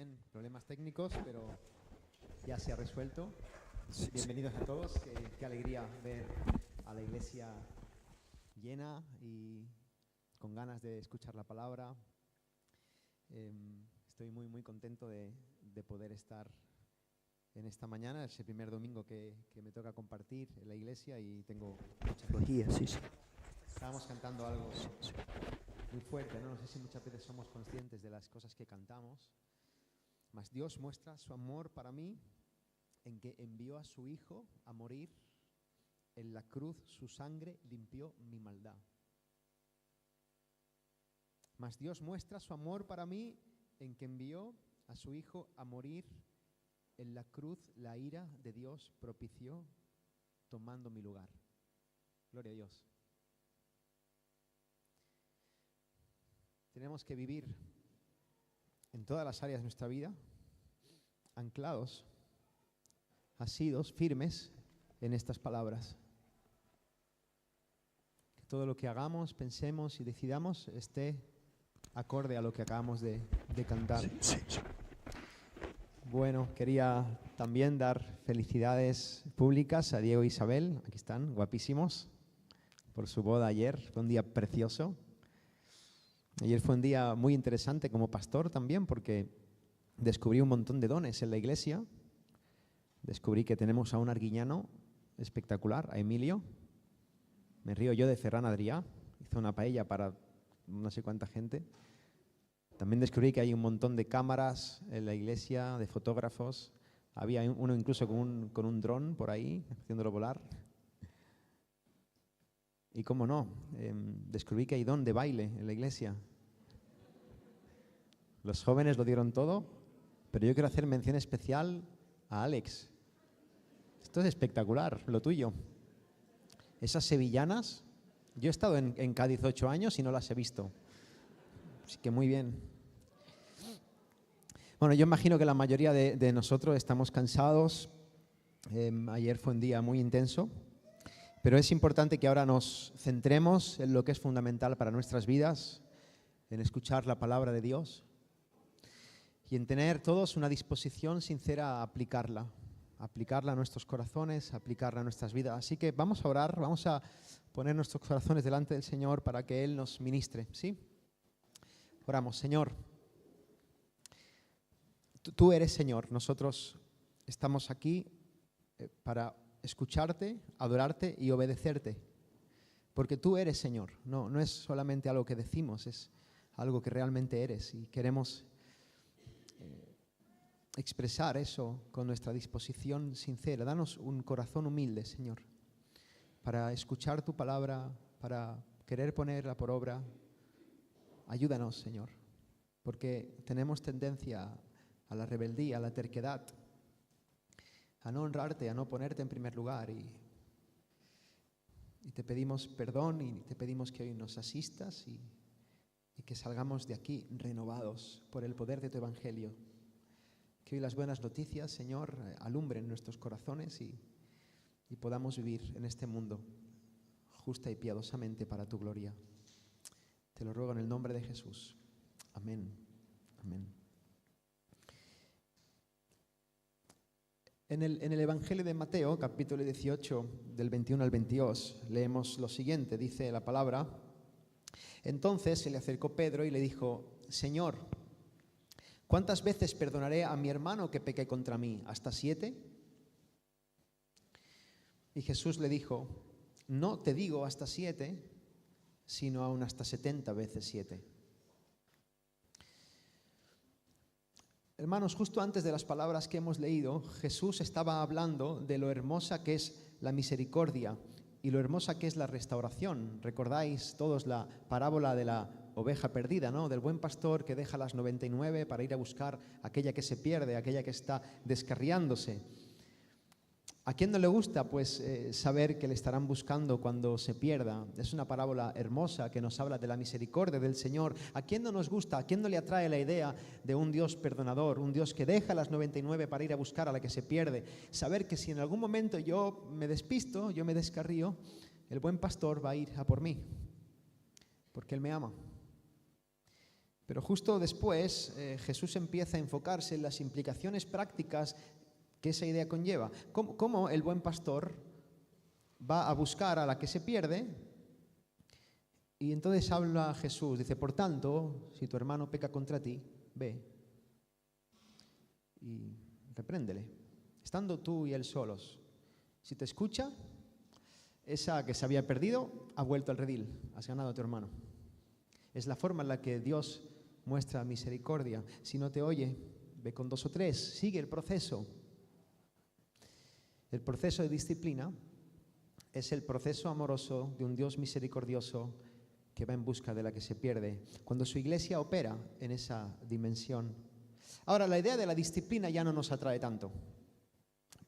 bien, problemas técnicos, pero ya se ha resuelto. Sí, Bienvenidos a todos, qué alegría ver a la iglesia llena y con ganas de escuchar la palabra. Estoy muy contento de poder estar en esta mañana. Es el primer domingo que me toca compartir en la iglesia y tengo mucha Tecnología, sí. Estábamos cantando algo muy fuerte, ¿no? No sé si muchas veces somos conscientes de las cosas que cantamos. Mas Dios muestra su amor para mí en que envió a su Hijo a morir en la cruz, su sangre limpió mi maldad. Mas Dios muestra su amor para mí en que envió a su Hijo a morir en la cruz, la ira de Dios propició tomando mi lugar. Gloria a Dios. Tenemos que vivir en todas las áreas de nuestra vida anclados, asidos, firmes en estas palabras. Que todo lo que hagamos, pensemos y decidamos esté acorde a lo que acabamos de cantar. Sí. Bueno, quería también dar felicidades públicas a Diego e Isabel, aquí están, guapísimos, por su boda ayer. Fue un día precioso. Ayer fue un día muy interesante como pastor también, porque descubrí un montón de dones en la iglesia. Descubrí que tenemos a un arguiñano espectacular, a Emilio. Me río yo de Ferran Adrià, hizo una paella para no sé cuánta gente. También descubrí que hay un montón de cámaras en la iglesia, de fotógrafos. Había uno incluso con un dron por ahí, haciéndolo volar. Y cómo no, descubrí que hay don de baile en la iglesia. Los jóvenes lo dieron todo, pero yo quiero hacer mención especial a Alex. Esto es espectacular, lo tuyo. Esas sevillanas, yo he estado en Cádiz 8 años y no las he visto. Así que muy bien. Bueno, yo imagino que la mayoría de nosotros estamos cansados. Ayer fue un día muy intenso. Pero es importante que ahora nos centremos en lo que es fundamental para nuestras vidas, en escuchar la palabra de Dios y en tener todos una disposición sincera a aplicarla a nuestros corazones, aplicarla a nuestras vidas. Así que vamos a orar, vamos a poner nuestros corazones delante del Señor para que Él nos ministre, ¿sí? Oramos. Señor, tú eres Señor, nosotros estamos aquí para escucharte, adorarte y obedecerte, porque tú eres Señor. No es solamente algo que decimos, es algo que realmente eres y queremos expresar eso con nuestra disposición sincera. Danos un corazón humilde, Señor, para escuchar tu palabra, para querer ponerla por obra. Ayúdanos, Señor, porque tenemos tendencia a la rebeldía, a la terquedad, a no honrarte, a no ponerte en primer lugar y te pedimos perdón y te pedimos que hoy nos asistas y que salgamos de aquí renovados por el poder de tu Evangelio. Que hoy las buenas noticias, Señor, alumbren nuestros corazones y podamos vivir en este mundo justa y piadosamente para tu gloria. Te lo ruego en el nombre de Jesús. Amén. Amén. En el Evangelio de Mateo, capítulo 18, del 21 al 22, leemos lo siguiente, dice la palabra: Entonces se le acercó Pedro y le dijo: Señor, ¿cuántas veces perdonaré a mi hermano que peque contra mí? ¿Hasta 7? Y Jesús le dijo: No te digo hasta 7, sino aún hasta 70 veces 7. Hermanos, justo antes de las palabras que hemos leído, Jesús estaba hablando de lo hermosa que es la misericordia y lo hermosa que es la restauración. Recordáis todos la parábola de la oveja perdida, ¿no? Del buen pastor que deja las 99 para ir a buscar aquella que se pierde, aquella que está descarriándose. ¿A quién no le gusta, pues, saber que le estarán buscando cuando se pierda? Es una parábola hermosa que nos habla de la misericordia del Señor. ¿A quién no nos gusta? ¿A quién no le atrae la idea de un Dios perdonador? Un Dios que deja las 99 para ir a buscar a la que se pierde. Saber que si en algún momento yo me despisto, yo me descarrío, el buen pastor va a ir a por mí, porque Él me ama. Pero justo después Jesús empieza a enfocarse en las implicaciones prácticas que esa idea conlleva. ¿Cómo el buen pastor va a buscar a la que se pierde? Y entonces habla Jesús, dice, por tanto, si tu hermano peca contra ti, ve y repréndele, estando tú y él solos. Si te escucha, esa que se había perdido ha vuelto al redil, has ganado a tu hermano. Es la forma en la que Dios muestra misericordia. Si no te oye, ve con 2 o 3, sigue el proceso. El proceso de disciplina es el proceso amoroso de un Dios misericordioso que va en busca de la que se pierde, cuando su iglesia opera en esa dimensión. Ahora, la idea de la disciplina ya no nos atrae tanto,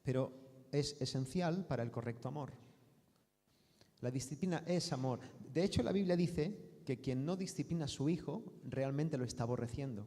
pero es esencial para el correcto amor. La disciplina es amor. De hecho, la Biblia dice que quien no disciplina a su hijo realmente lo está aborreciendo.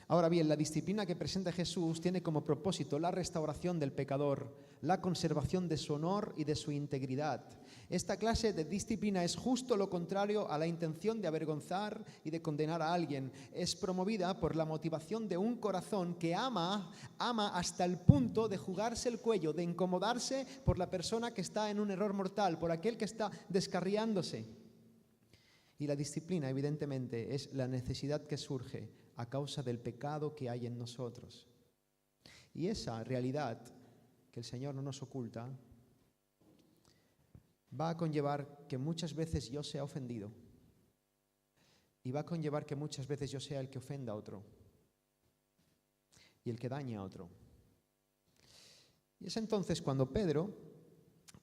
Ahora bien, la disciplina que presenta Jesús tiene como propósito la restauración del pecador, la conservación de su honor y de su integridad. Esta clase de disciplina es justo lo contrario a la intención de avergonzar y de condenar a alguien. Es promovida por la motivación de un corazón que ama hasta el punto de jugarse el cuello, de incomodarse por la persona que está en un error mortal, por aquel que está descarriándose. Y la disciplina, evidentemente, es la necesidad que surge a causa del pecado que hay en nosotros. Y esa realidad que el Señor no nos oculta va a conllevar que muchas veces yo sea ofendido y va a conllevar que muchas veces yo sea el que ofenda a otro y el que daña a otro. Y es entonces cuando Pedro,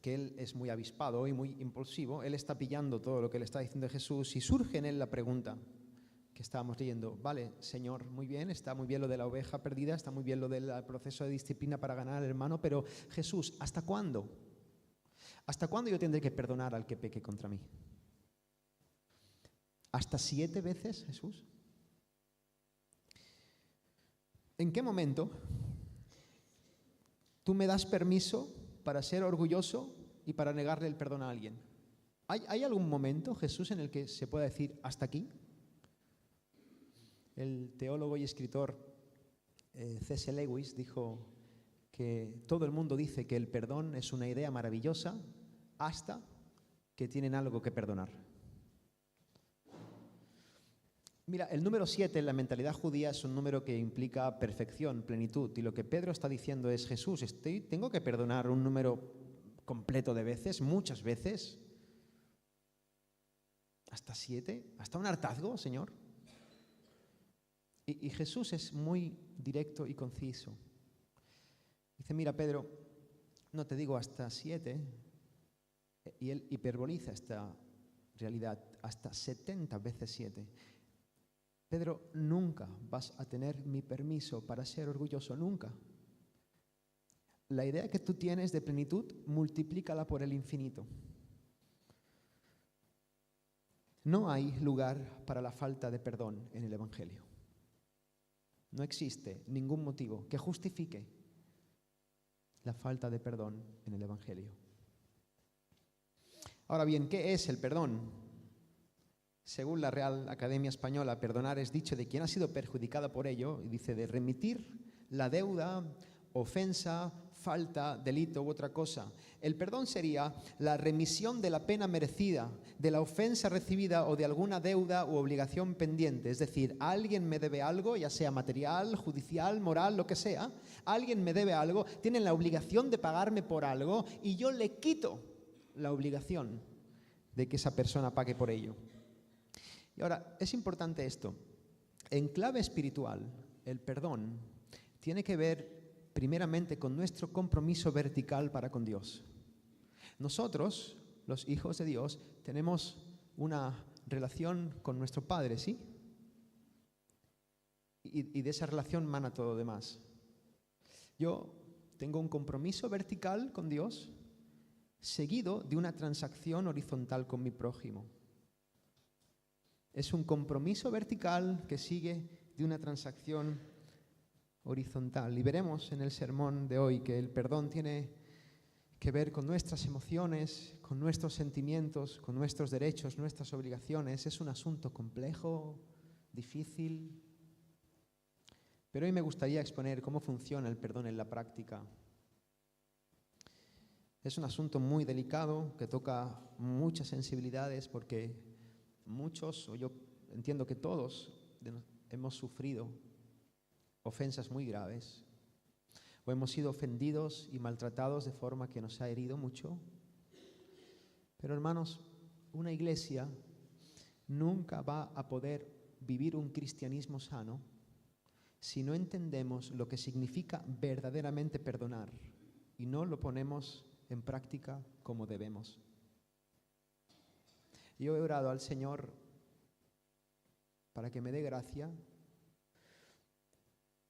que él es muy avispado y muy impulsivo, él está pillando todo lo que le está diciendo Jesús y surge en él la pregunta que estábamos leyendo. Vale, Señor, muy bien, está muy bien lo de la oveja perdida, está muy bien lo del proceso de disciplina para ganar al hermano, pero Jesús, ¿hasta cuándo? ¿Hasta cuándo yo tendré que perdonar al que peque contra mí? ¿Hasta 7 veces, Jesús? ¿En qué momento tú me das permiso para ser orgulloso y para negarle el perdón a alguien? ¿Hay algún momento, Jesús, en el que se pueda decir hasta aquí? El teólogo y escritor C.S. Lewis dijo que todo el mundo dice que el perdón es una idea maravillosa hasta que tienen algo que perdonar. Mira, el número 7 en la mentalidad judía es un número que implica perfección, plenitud. Y lo que Pedro está diciendo es, Jesús, ¿tengo que perdonar un número completo de veces, muchas veces? ¿Hasta 7? ¿Hasta un hartazgo, Señor? Y Jesús es muy directo y conciso. Dice, mira, Pedro, no te digo hasta 7, y él hiperboliza esta realidad, hasta 70 veces 7. Pedro, nunca vas a tener mi permiso para ser orgulloso, nunca. La idea que tú tienes de plenitud, multiplícala por el infinito. No hay lugar para la falta de perdón en el Evangelio. No existe ningún motivo que justifique la falta de perdón en el Evangelio. Ahora bien, ¿qué es el perdón? Según la Real Academia Española, perdonar es dicho de quien ha sido perjudicada por ello, y dice de remitir la deuda, ofensa, falta, delito u otra cosa. El perdón sería la remisión de la pena merecida, de la ofensa recibida o de alguna deuda u obligación pendiente. Es decir, alguien me debe algo, ya sea material, judicial, moral, lo que sea. Alguien me debe algo, tienen la obligación de pagarme por algo y yo le quito la obligación de que esa persona pague por ello. Y ahora, es importante esto. En clave espiritual, el perdón tiene que ver primeramente con nuestro compromiso vertical para con Dios. Nosotros, los hijos de Dios, tenemos una relación con nuestro Padre, ¿sí? Y de esa relación mana todo lo demás. Yo tengo un compromiso vertical con Dios seguido de una transacción horizontal con mi prójimo. Es un compromiso vertical que sigue de una transacción horizontal. Y veremos en el sermón de hoy que el perdón tiene que ver con nuestras emociones, con nuestros sentimientos, con nuestros derechos, nuestras obligaciones. Es un asunto complejo, difícil. Pero hoy me gustaría exponer cómo funciona el perdón en la práctica. Es un asunto muy delicado que toca muchas sensibilidades porque muchos, o yo entiendo que todos, hemos sufrido ofensas muy graves o hemos sido ofendidos y maltratados de forma que nos ha herido mucho. Pero hermanos, una iglesia nunca va a poder vivir un cristianismo sano si no entendemos lo que significa verdaderamente perdonar y no lo ponemos en práctica como debemos. Yo he orado al Señor para que me dé gracia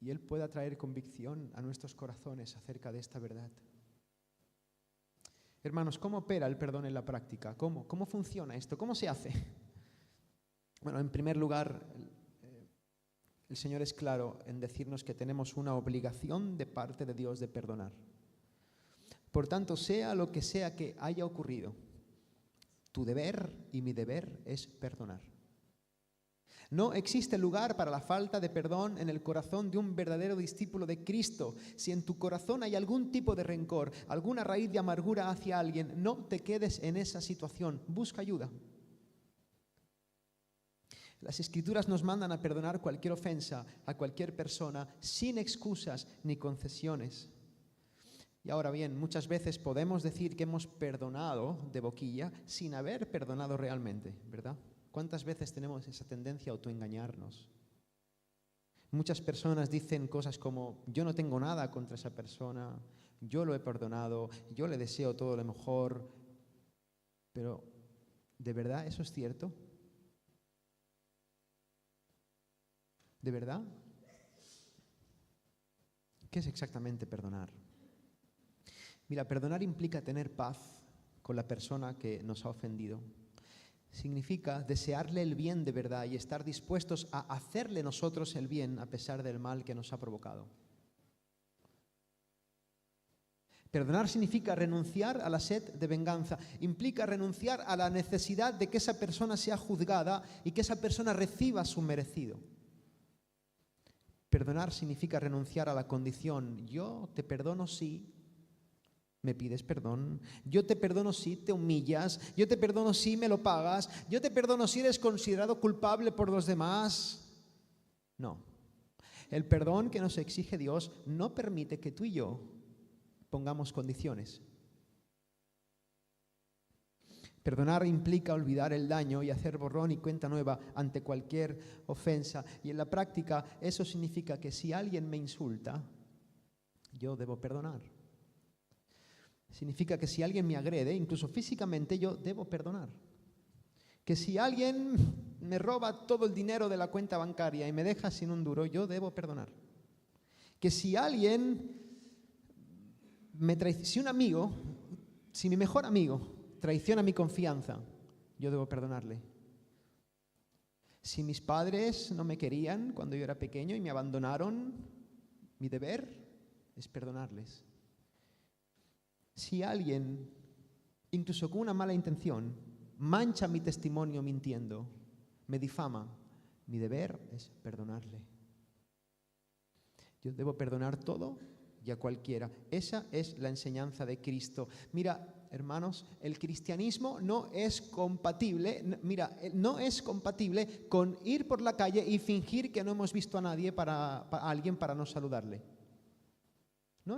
y Él pueda traer convicción a nuestros corazones acerca de esta verdad. Hermanos, ¿cómo opera el perdón en la práctica? ¿Cómo funciona esto? ¿Cómo se hace? Bueno, en primer lugar, el Señor es claro en decirnos que tenemos una obligación de parte de Dios de perdonar. Por tanto, sea lo que sea que haya ocurrido, tu deber y mi deber es perdonar. No existe lugar para la falta de perdón en el corazón de un verdadero discípulo de Cristo. Si en tu corazón hay algún tipo de rencor, alguna raíz de amargura hacia alguien, no te quedes en esa situación. Busca ayuda. Las Escrituras nos mandan a perdonar cualquier ofensa a cualquier persona sin excusas ni concesiones. Y ahora bien, muchas veces podemos decir que hemos perdonado de boquilla sin haber perdonado realmente, ¿verdad? ¿Cuántas veces tenemos esa tendencia a autoengañarnos? Muchas personas dicen cosas como, yo no tengo nada contra esa persona, yo lo he perdonado, yo le deseo todo lo mejor. Pero, ¿de verdad eso es cierto? ¿De verdad? ¿Qué es exactamente perdonar? Mira, perdonar implica tener paz con la persona que nos ha ofendido. Significa desearle el bien de verdad y estar dispuestos a hacerle nosotros el bien a pesar del mal que nos ha provocado. Perdonar significa renunciar a la sed de venganza, implica renunciar a la necesidad de que esa persona sea juzgada y que esa persona reciba su merecido. Perdonar significa renunciar a la condición, yo te perdono si me pides perdón, yo te perdono si te humillas, yo te perdono si me lo pagas, yo te perdono si eres considerado culpable por los demás. No. El perdón que nos exige Dios no permite que tú y yo pongamos condiciones. Perdonar implica olvidar el daño y hacer borrón y cuenta nueva ante cualquier ofensa. Y en la práctica eso significa que si alguien me insulta, yo debo perdonar. Significa que si alguien me agrede, incluso físicamente, yo debo perdonar. Que si alguien me roba todo el dinero de la cuenta bancaria y me deja sin un duro, yo debo perdonar. Que si alguien si un amigo, si mi mejor amigo traiciona mi confianza, yo debo perdonarle. Si mis padres no me querían cuando yo era pequeño y me abandonaron, mi deber es perdonarles. Si alguien, incluso con una mala intención, mancha mi testimonio mintiendo, me difama, mi deber es perdonarle. Yo debo perdonar todo y a cualquiera. Esa es la enseñanza de Cristo. Mira, hermanos, el cristianismo no es compatible con ir por la calle y fingir que no hemos visto a nadie a alguien para no saludarle. No.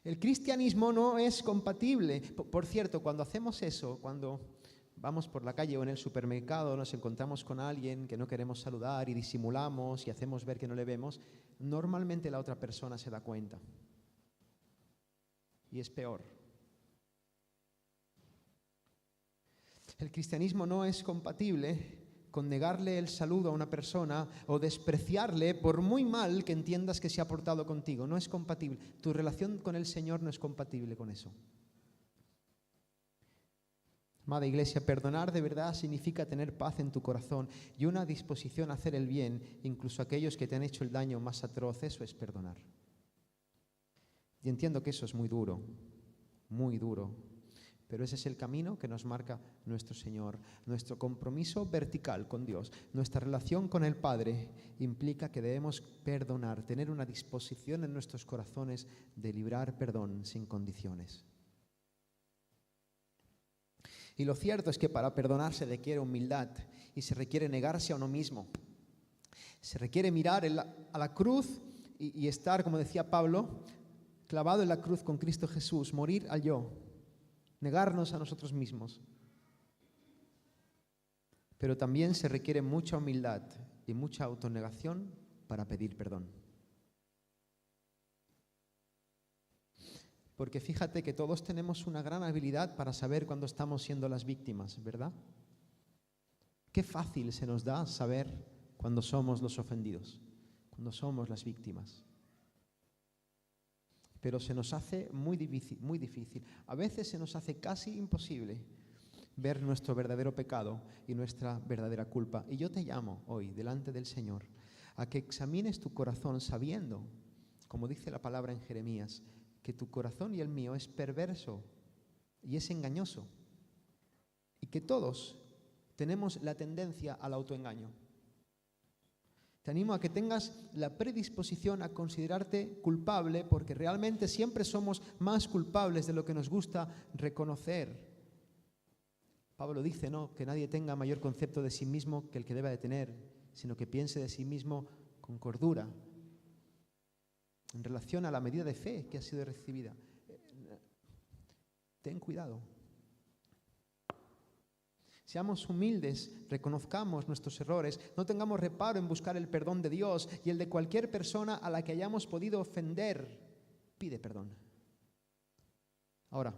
El cristianismo no es compatible. Por cierto, cuando hacemos eso, cuando vamos por la calle o en el supermercado, nos encontramos con alguien que no queremos saludar y disimulamos y hacemos ver que no le vemos, normalmente la otra persona se da cuenta. Y es peor. El cristianismo no es compatible con negarle el saludo a una persona o despreciarle por muy mal que entiendas que se ha portado contigo. No es compatible. Tu relación con el Señor no es compatible con eso. Amada Iglesia, perdonar de verdad significa tener paz en tu corazón y una disposición a hacer el bien, incluso a aquellos que te han hecho el daño más atroz. Eso es perdonar. Y entiendo que eso es muy duro, pero ese es el camino que nos marca nuestro Señor. Nuestro compromiso vertical con Dios, nuestra relación con el Padre, implica que debemos perdonar, tener una disposición en nuestros corazones de librar perdón sin condiciones. Y lo cierto es que para perdonar se requiere humildad y se requiere negarse a uno mismo. Se requiere mirar a la cruz y estar, como decía Pablo, clavado en la cruz con Cristo Jesús, morir al yo, negarnos a nosotros mismos. Pero también se requiere mucha humildad y mucha autonegación para pedir perdón. Porque fíjate que todos tenemos una gran habilidad para saber cuando estamos siendo las víctimas, ¿verdad? Qué fácil se nos da saber cuando somos los ofendidos, cuando somos las víctimas. Pero se nos hace muy difícil. A veces se nos hace casi imposible ver nuestro verdadero pecado y nuestra verdadera culpa. Y yo te llamo hoy, delante del Señor, a que examines tu corazón sabiendo, como dice la palabra en Jeremías, que tu corazón y el mío es perverso y es engañoso. Y que todos tenemos la tendencia al autoengaño. Te animo a que tengas la predisposición a considerarte culpable, porque realmente siempre somos más culpables de lo que nos gusta reconocer. Pablo dice, ¿no?, que nadie tenga mayor concepto de sí mismo que el que debe de tener, sino que piense de sí mismo con cordura, en relación a la medida de fe que ha sido recibida. Ten cuidado. Seamos humildes, reconozcamos nuestros errores, no tengamos reparo en buscar el perdón de Dios y el de cualquier persona a la que hayamos podido ofender. Pide perdón. Ahora,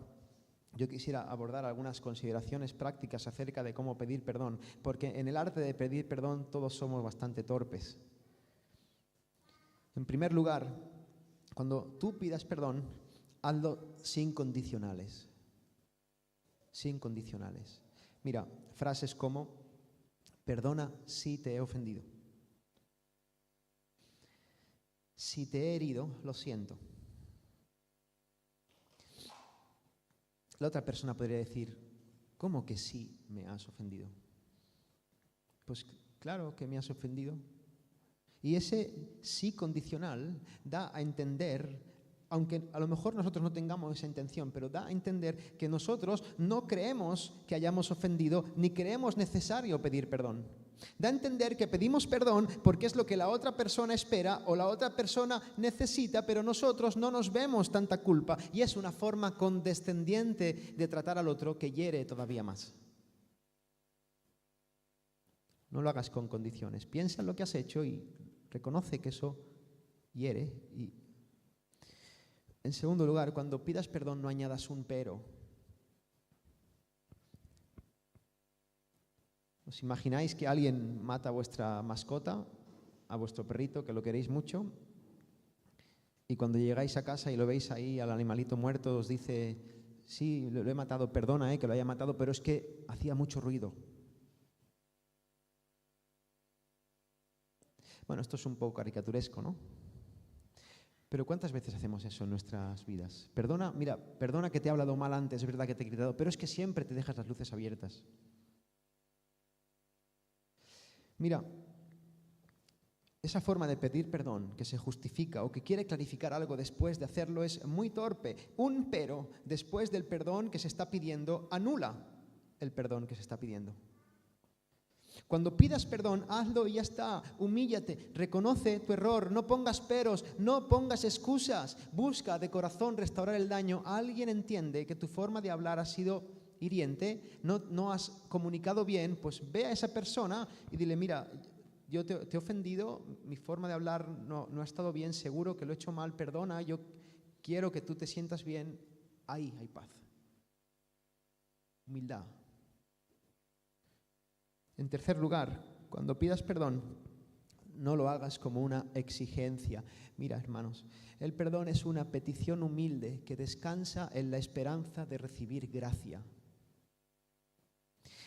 yo quisiera abordar algunas consideraciones prácticas acerca de cómo pedir perdón, porque en el arte de pedir perdón todos somos bastante torpes. En primer lugar, cuando tú pidas perdón, hazlo sin condicionales. Sin condicionales. Mira, frases como, perdona si te he ofendido. Si te he herido, lo siento. La otra persona podría decir, ¿cómo que sí me has ofendido? Pues claro que me has ofendido. Y ese sí condicional da a entender, aunque a lo mejor nosotros no tengamos esa intención, pero da a entender que nosotros no creemos que hayamos ofendido ni creemos necesario pedir perdón. Da a entender que pedimos perdón porque es lo que la otra persona espera o la otra persona necesita, pero nosotros no nos vemos tanta culpa y es una forma condescendiente de tratar al otro que hiere todavía más. No lo hagas con condiciones. Piensa en lo que has hecho y reconoce que eso hiere. Y en segundo lugar, cuando pidas perdón no añadas un pero. ¿Os imagináis que alguien mata a vuestra mascota, a vuestro perrito, que lo queréis mucho, y cuando llegáis a casa y lo veis ahí al animalito muerto, os dice, sí, lo he matado, perdona que lo haya matado, pero es que hacía mucho ruido? Bueno, esto es un poco caricaturesco, ¿no? Pero ¿cuántas veces hacemos eso en nuestras vidas? Perdona, mira, perdona que te he hablado mal antes, es verdad que te he gritado, pero es que siempre te dejas las luces abiertas. Mira, esa forma de pedir perdón que se justifica o que quiere clarificar algo después de hacerlo es muy torpe. Un pero después del perdón que se está pidiendo anula el perdón que se está pidiendo. Cuando pidas perdón, hazlo y ya está. Humíllate, reconoce tu error, no pongas peros, no pongas excusas. Busca de corazón restaurar el daño. Alguien entiende que tu forma de hablar ha sido hiriente, no has comunicado bien, pues ve a esa persona y dile, mira, yo te he ofendido, mi forma de hablar no ha estado bien, seguro que lo he hecho mal, perdona, yo quiero que tú te sientas bien. Ahí hay paz. Humildad. En tercer lugar, cuando pidas perdón, no lo hagas como una exigencia. Mira, hermanos, el perdón es una petición humilde que descansa en la esperanza de recibir gracia.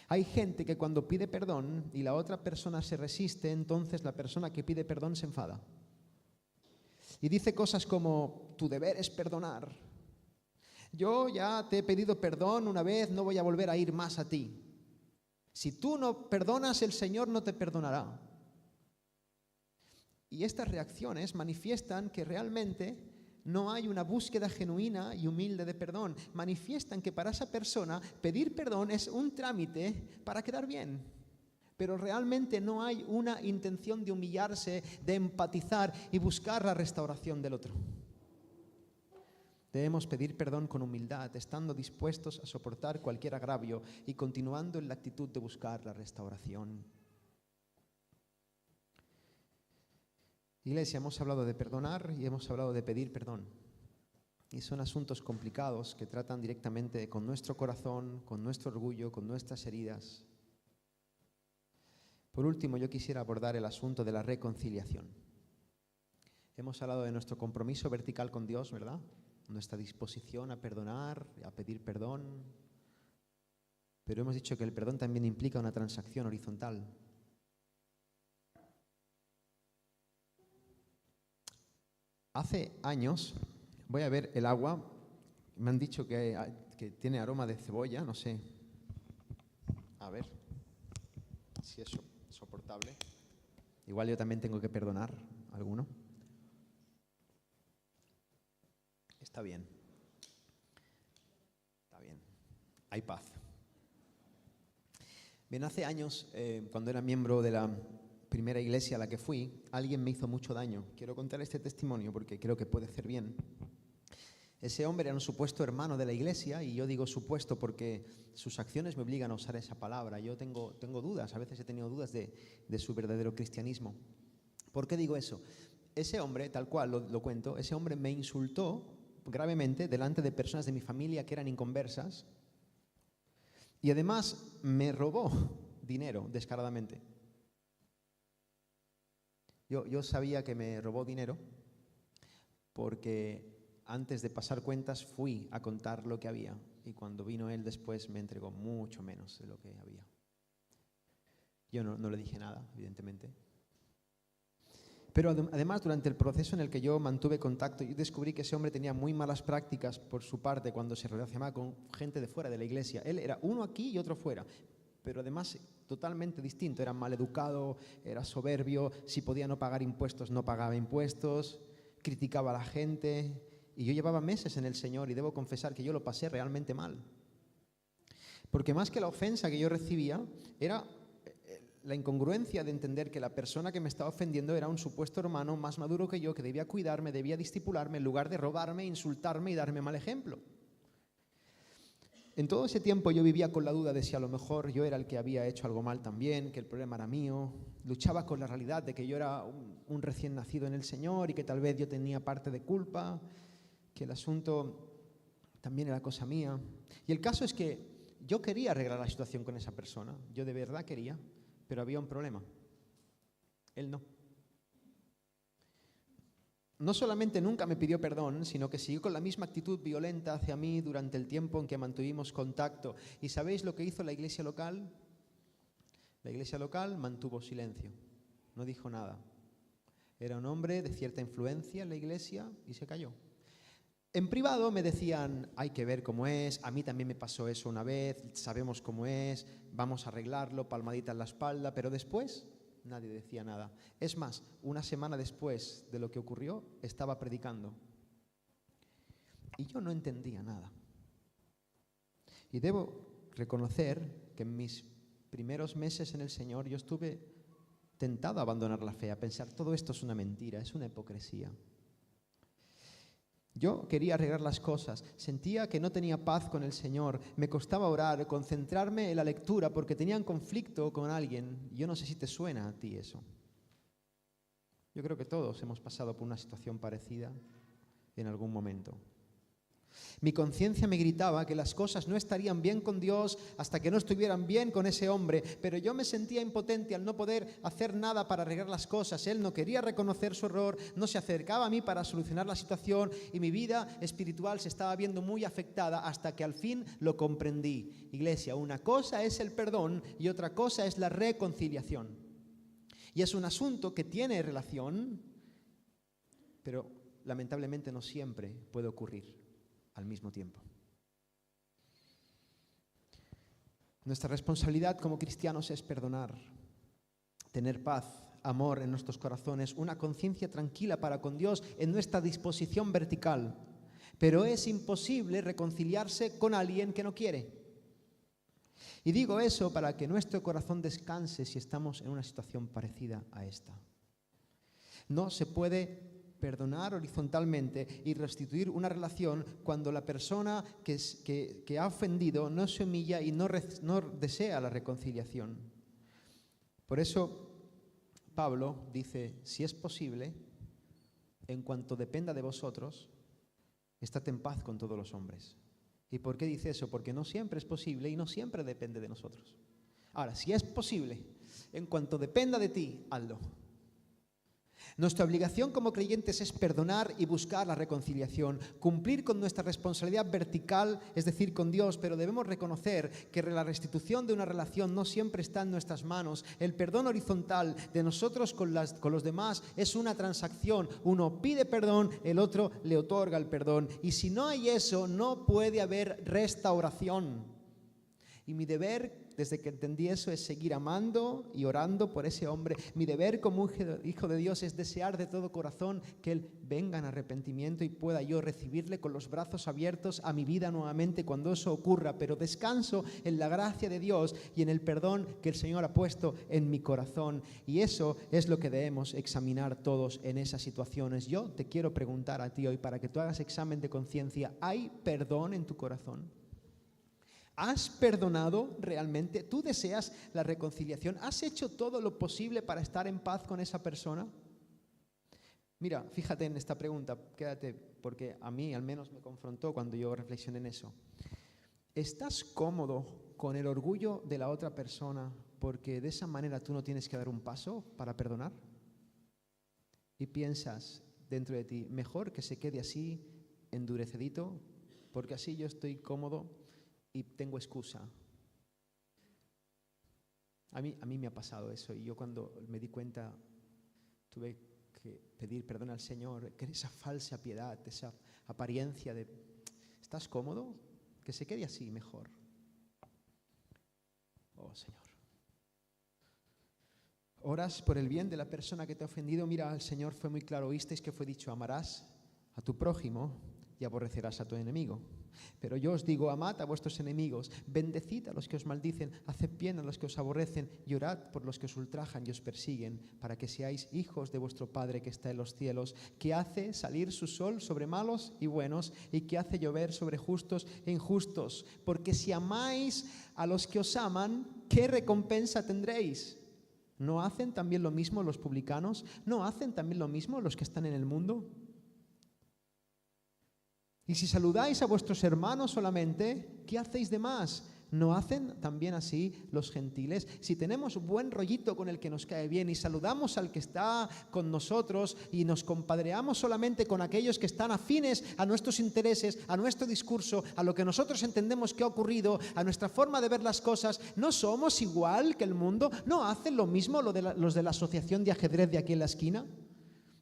Hay gente que cuando pide perdón y la otra persona se resiste, entonces la persona que pide perdón se enfada. Y dice cosas como, tu deber es perdonar. Yo ya te he pedido perdón una vez, no voy a volver a ir más a ti. Si tú no perdonas, el Señor no te perdonará. Y estas reacciones manifiestan que realmente no hay una búsqueda genuina y humilde de perdón. Manifiestan que para esa persona pedir perdón es un trámite para quedar bien. Pero realmente no hay una intención de humillarse, de empatizar y buscar la restauración del otro. Debemos pedir perdón con humildad, estando dispuestos a soportar cualquier agravio y continuando en la actitud de buscar la restauración. Iglesia, hemos hablado de perdonar y hemos hablado de pedir perdón. Y son asuntos complicados que tratan directamente con nuestro corazón, con nuestro orgullo, con nuestras heridas. Por último, yo quisiera abordar el asunto de la reconciliación. Hemos hablado de nuestro compromiso vertical con Dios, ¿verdad? Nuestra disposición a perdonar, a pedir perdón. Pero hemos dicho que el perdón también implica una transacción horizontal. Hace años, voy a ver el agua, me han dicho que tiene aroma de cebolla, no sé. A ver si es soportable. Igual yo también tengo que perdonar a alguno. Está bien. Está bien. Hay paz. Bien, hace años, cuando era miembro de la primera iglesia a la que fui, alguien me hizo mucho daño. Quiero contar este testimonio porque creo que puede hacer bien. Ese hombre era un supuesto hermano de la iglesia, y yo digo supuesto porque sus acciones me obligan a usar esa palabra. Yo tengo dudas, a veces he tenido dudas de su verdadero cristianismo. ¿Por qué digo eso? Ese hombre, tal cual lo cuento, ese hombre me insultó gravemente delante de personas de mi familia que eran inconversas, y además me robó dinero descaradamente. Yo sabía que me robó dinero porque antes de pasar cuentas fui a contar lo que había, y cuando vino él después me entregó mucho menos de lo que había. Yo no le dije nada, evidentemente. Pero además, durante el proceso en el que yo mantuve contacto, yo descubrí que ese hombre tenía muy malas prácticas por su parte cuando se relacionaba con gente de fuera de la iglesia. Él era uno aquí y otro fuera, pero además totalmente distinto. Era maleducado, era soberbio, si podía no pagar impuestos, no pagaba impuestos, criticaba a la gente. Y yo llevaba meses en el Señor y debo confesar que yo lo pasé realmente mal. Porque más que la ofensa que yo recibía, era la incongruencia de entender que la persona que me estaba ofendiendo era un supuesto hermano más maduro que yo, que debía cuidarme, debía discipularme, en lugar de robarme, insultarme y darme mal ejemplo. En todo ese tiempo yo vivía con la duda de si a lo mejor yo era el que había hecho algo mal también, que el problema era mío. Luchaba con la realidad de que yo era un recién nacido en el Señor y que tal vez yo tenía parte de culpa, que el asunto también era cosa mía. Y el caso es que yo quería arreglar la situación con esa persona, yo de verdad quería, pero había un problema. Él no. No solamente nunca me pidió perdón, sino que siguió con la misma actitud violenta hacia mí durante el tiempo en que mantuvimos contacto. ¿Y sabéis lo que hizo la iglesia local? La iglesia local mantuvo silencio, no dijo nada. Era un hombre de cierta influencia en la iglesia y se calló. En privado me decían, hay que ver cómo es, a mí también me pasó eso una vez, sabemos cómo es, vamos a arreglarlo, palmadita en la espalda, pero después nadie decía nada. Es más, una semana después de lo que ocurrió, estaba predicando y yo no entendía nada. Y debo reconocer que en mis primeros meses en el Señor yo estuve tentado a abandonar la fe, a pensar, todo esto es una mentira, es una hipocresía. Yo quería arreglar las cosas, sentía que no tenía paz con el Señor, me costaba orar, concentrarme en la lectura porque tenía un conflicto con alguien. Yo no sé si te suena a ti eso. Yo creo que todos hemos pasado por una situación parecida en algún momento. Mi conciencia me gritaba que las cosas no estarían bien con Dios hasta que no estuvieran bien con ese hombre, pero yo me sentía impotente al no poder hacer nada para arreglar las cosas. Él no quería reconocer su error, no se acercaba a mí para solucionar la situación y mi vida espiritual se estaba viendo muy afectada hasta que al fin lo comprendí. Iglesia, una cosa es el perdón y otra cosa es la reconciliación. Y es un asunto que tiene relación, pero lamentablemente no siempre puede ocurrir al mismo tiempo. Nuestra responsabilidad como cristianos es perdonar, tener paz, amor en nuestros corazones, una conciencia tranquila para con Dios en nuestra disposición vertical. Pero es imposible reconciliarse con alguien que no quiere. Y digo eso para que nuestro corazón descanse si estamos en una situación parecida a esta. No se puede perdonar horizontalmente y restituir una relación cuando la persona que ha ofendido no se humilla y no desea la reconciliación. Por eso Pablo dice, si es posible, en cuanto dependa de vosotros, estad en paz con todos los hombres. ¿Y por qué dice eso? Porque no siempre es posible y no siempre depende de nosotros. Ahora, si es posible, en cuanto dependa de ti, hazlo. Nuestra obligación como creyentes es perdonar y buscar la reconciliación, cumplir con nuestra responsabilidad vertical, es decir, con Dios, pero debemos reconocer que la restitución de una relación no siempre está en nuestras manos. El perdón horizontal de nosotros con los demás es una transacción. Uno pide perdón, el otro le otorga el perdón. Y si no hay eso, no puede haber restauración. Y mi deber, desde que entendí eso, es seguir amando y orando por ese hombre. Mi deber como hijo de Dios es desear de todo corazón que él venga en arrepentimiento y pueda yo recibirle con los brazos abiertos a mi vida nuevamente cuando eso ocurra. Pero descanso en la gracia de Dios y en el perdón que el Señor ha puesto en mi corazón. Y eso es lo que debemos examinar todos en esas situaciones. Yo te quiero preguntar a ti hoy, para que tú hagas examen de conciencia, ¿hay perdón en tu corazón? ¿Has perdonado realmente? ¿Tú deseas la reconciliación? ¿Has hecho todo lo posible para estar en paz con esa persona? Mira, fíjate en esta pregunta, quédate, porque a mí al menos me confrontó cuando yo reflexioné en eso. ¿Estás cómodo con el orgullo de la otra persona porque de esa manera tú no tienes que dar un paso para perdonar? Y piensas dentro de ti, mejor que se quede así, endurecidito, porque así yo estoy cómodo y tengo excusa. A mí me ha pasado eso, y yo cuando me di cuenta tuve que pedir perdón al Señor, que esa falsa piedad, esa apariencia de ¿estás cómodo? Que se quede así mejor. Oh Señor. Oras por el bien de la persona que te ha ofendido. Mira, el Señor fue muy claro, oísteis que fue dicho, amarás a tu prójimo y aborrecerás a tu enemigo. Pero yo os digo, amad a vuestros enemigos, bendecid a los que os maldicen, haced bien a los que os aborrecen y orad por los que os ultrajan y os persiguen, para que seáis hijos de vuestro Padre que está en los cielos, que hace salir su sol sobre malos y buenos y que hace llover sobre justos e injustos. Porque si amáis a los que os aman, ¿qué recompensa tendréis? ¿No hacen también lo mismo los publicanos? ¿No hacen también lo mismo los que están en el mundo? Y si saludáis a vuestros hermanos solamente, ¿qué hacéis de más? ¿No hacen también así los gentiles? Si tenemos buen rollito con el que nos cae bien y saludamos al que está con nosotros y nos compadreamos solamente con aquellos que están afines a nuestros intereses, a nuestro discurso, a lo que nosotros entendemos que ha ocurrido, a nuestra forma de ver las cosas, ¿no somos igual que el mundo? ¿No hacen lo mismo los de la asociación de ajedrez de aquí en la esquina?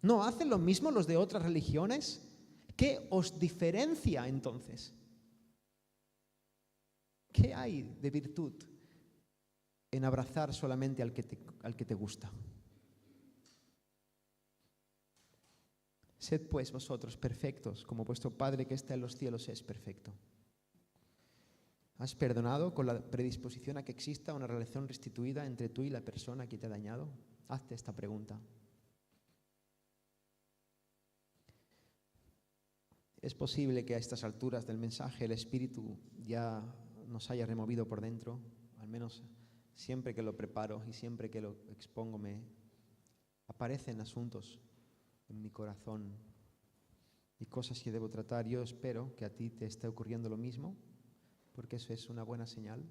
¿No hacen lo mismo los de otras religiones? ¿Qué os diferencia entonces? ¿Qué hay de virtud en abrazar solamente al que te gusta? Sed pues vosotros perfectos, como vuestro Padre que está en los cielos es perfecto. ¿Has perdonado con la predisposición a que exista una relación restituida entre tú y la persona que te ha dañado? Hazte esta pregunta. Es posible que a estas alturas del mensaje el Espíritu ya nos haya removido por dentro, al menos siempre que lo preparo y siempre que lo expongo me aparecen asuntos en mi corazón y cosas que debo tratar. Yo espero que a ti te esté ocurriendo lo mismo, porque eso es una buena señal.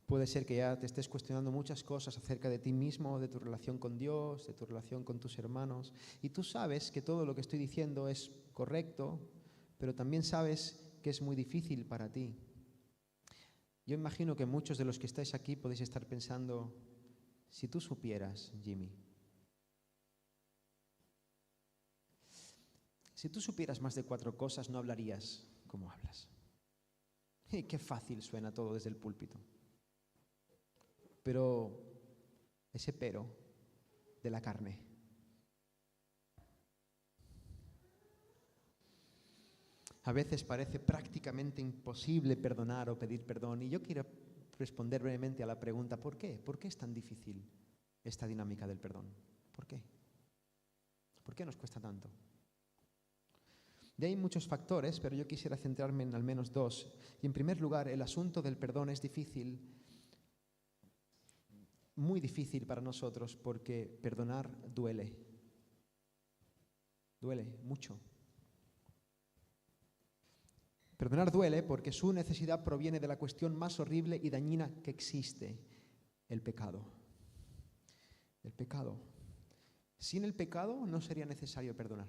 Puede ser que ya te estés cuestionando muchas cosas acerca de ti mismo, de tu relación con Dios, de tu relación con tus hermanos. Y tú sabes que todo lo que estoy diciendo es correcto, pero también sabes que es muy difícil para ti. Yo imagino que muchos de los que estáis aquí podéis estar pensando, si tú supieras, Jimmy, Si tú supieras más de 4 cosas, no hablarías como hablas. Y qué fácil suena todo desde el púlpito. Pero ese pero de la carne. A veces parece prácticamente imposible perdonar o pedir perdón. Y yo quiero responder brevemente a la pregunta, ¿por qué? ¿Por qué es tan difícil esta dinámica del perdón? ¿Por qué? ¿Por qué nos cuesta tanto? Y hay muchos factores, pero yo quisiera centrarme en al menos 2. Y en primer lugar, el asunto del perdón es difícil, muy difícil para nosotros, porque perdonar duele. Duele mucho. Perdonar duele porque su necesidad proviene de la cuestión más horrible y dañina que existe, el pecado. El pecado. Sin el pecado no sería necesario perdonar.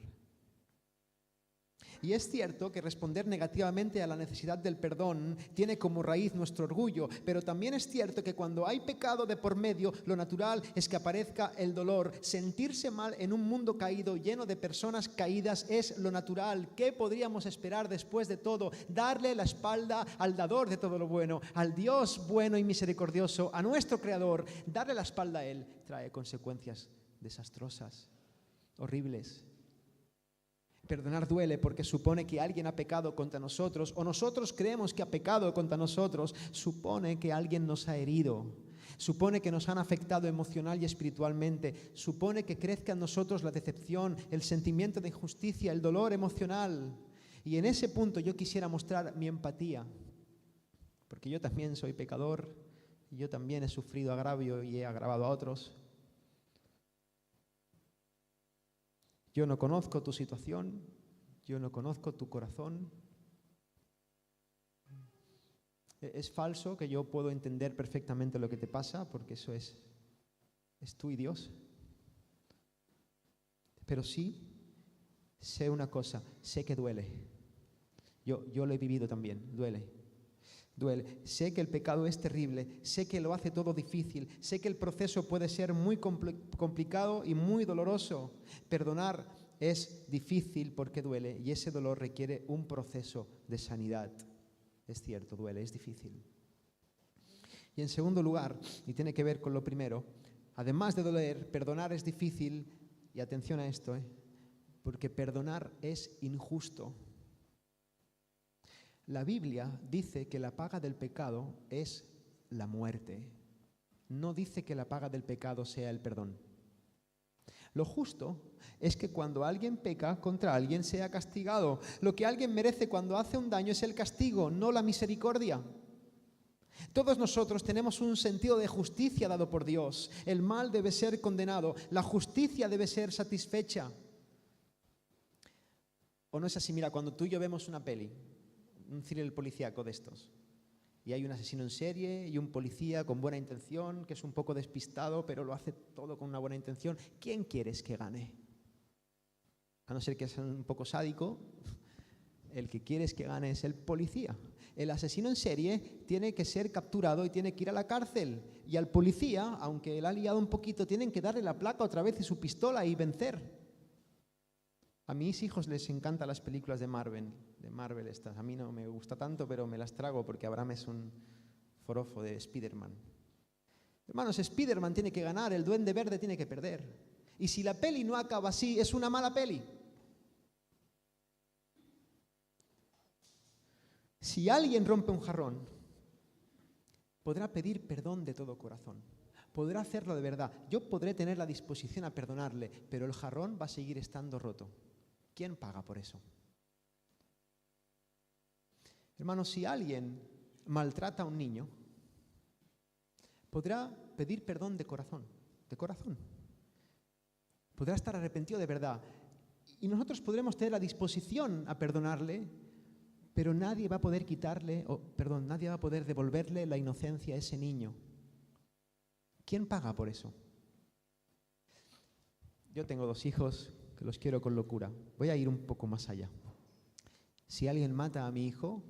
Y es cierto que responder negativamente a la necesidad del perdón tiene como raíz nuestro orgullo, pero también es cierto que cuando hay pecado de por medio, lo natural es que aparezca el dolor. Sentirse mal en un mundo caído, lleno de personas caídas, es lo natural. ¿Qué podríamos esperar después de todo? Darle la espalda al dador de todo lo bueno, al Dios bueno y misericordioso, a nuestro Creador. Darle la espalda a Él trae consecuencias desastrosas, horribles. Perdonar duele porque supone que alguien ha pecado contra nosotros o nosotros creemos que ha pecado contra nosotros. Supone que alguien nos ha herido. Supone que nos han afectado emocional y espiritualmente. Supone que crezca en nosotros la decepción, el sentimiento de injusticia, el dolor emocional. Y en ese punto yo quisiera mostrar mi empatía. Porque yo también soy pecador y yo también he sufrido agravio y he agravado a otros. Yo no conozco tu situación, yo no conozco tu corazón. Es falso que yo puedo entender perfectamente lo que te pasa, porque eso es tú y Dios. Pero sí sé una cosa, sé que duele. Yo lo he vivido también, duele. Sé que el pecado es terrible, sé que lo hace todo difícil, sé que el proceso puede ser muy complicado y muy doloroso. Perdonar es difícil porque duele y ese dolor requiere un proceso de sanidad. Es cierto, duele, es difícil. Y en segundo lugar, y tiene que ver con lo primero, además de doler, perdonar es difícil, y atención a esto, porque perdonar es injusto. La Biblia dice que la paga del pecado es la muerte. No dice que la paga del pecado sea el perdón. Lo justo es que cuando alguien peca contra alguien sea castigado. Lo que alguien merece cuando hace un daño es el castigo, no la misericordia. Todos nosotros tenemos un sentido de justicia dado por Dios. El mal debe ser condenado, la justicia debe ser satisfecha. ¿O no es así? Mira, cuando tú y yo vemos una peli, un thriller policíaco de estos, y hay un asesino en serie y un policía con buena intención, que es un poco despistado, pero lo hace todo con una buena intención, ¿quién quieres que gane? A no ser que sea un poco sádico, el que quieres que gane es el policía. El asesino en serie tiene que ser capturado y tiene que ir a la cárcel. Y al policía, aunque él ha liado un poquito, tienen que darle la placa otra vez y su pistola y vencer. A mis hijos les encantan las películas de Marvel estas. A mí no me gusta tanto, pero me las trago porque Abraham es un forofo de Spider-Man. Hermanos, Spider-Man tiene que ganar, el Duende Verde tiene que perder. Y si la peli no acaba así, es una mala peli. Si alguien rompe un jarrón, podrá pedir perdón de todo corazón. Podrá hacerlo de verdad. Yo podré tener la disposición a perdonarle, pero el jarrón va a seguir estando roto. ¿Quién paga por eso? Hermanos, si alguien maltrata a un niño, podrá pedir perdón de corazón, de corazón. Podrá estar arrepentido de verdad. Y nosotros podremos tener la disposición a perdonarle, pero nadie va a poder nadie va a poder devolverle la inocencia a ese niño. ¿Quién paga por eso? Yo tengo 2 hijos que los quiero con locura. Voy a ir un poco más allá. Si alguien mata a mi hijo,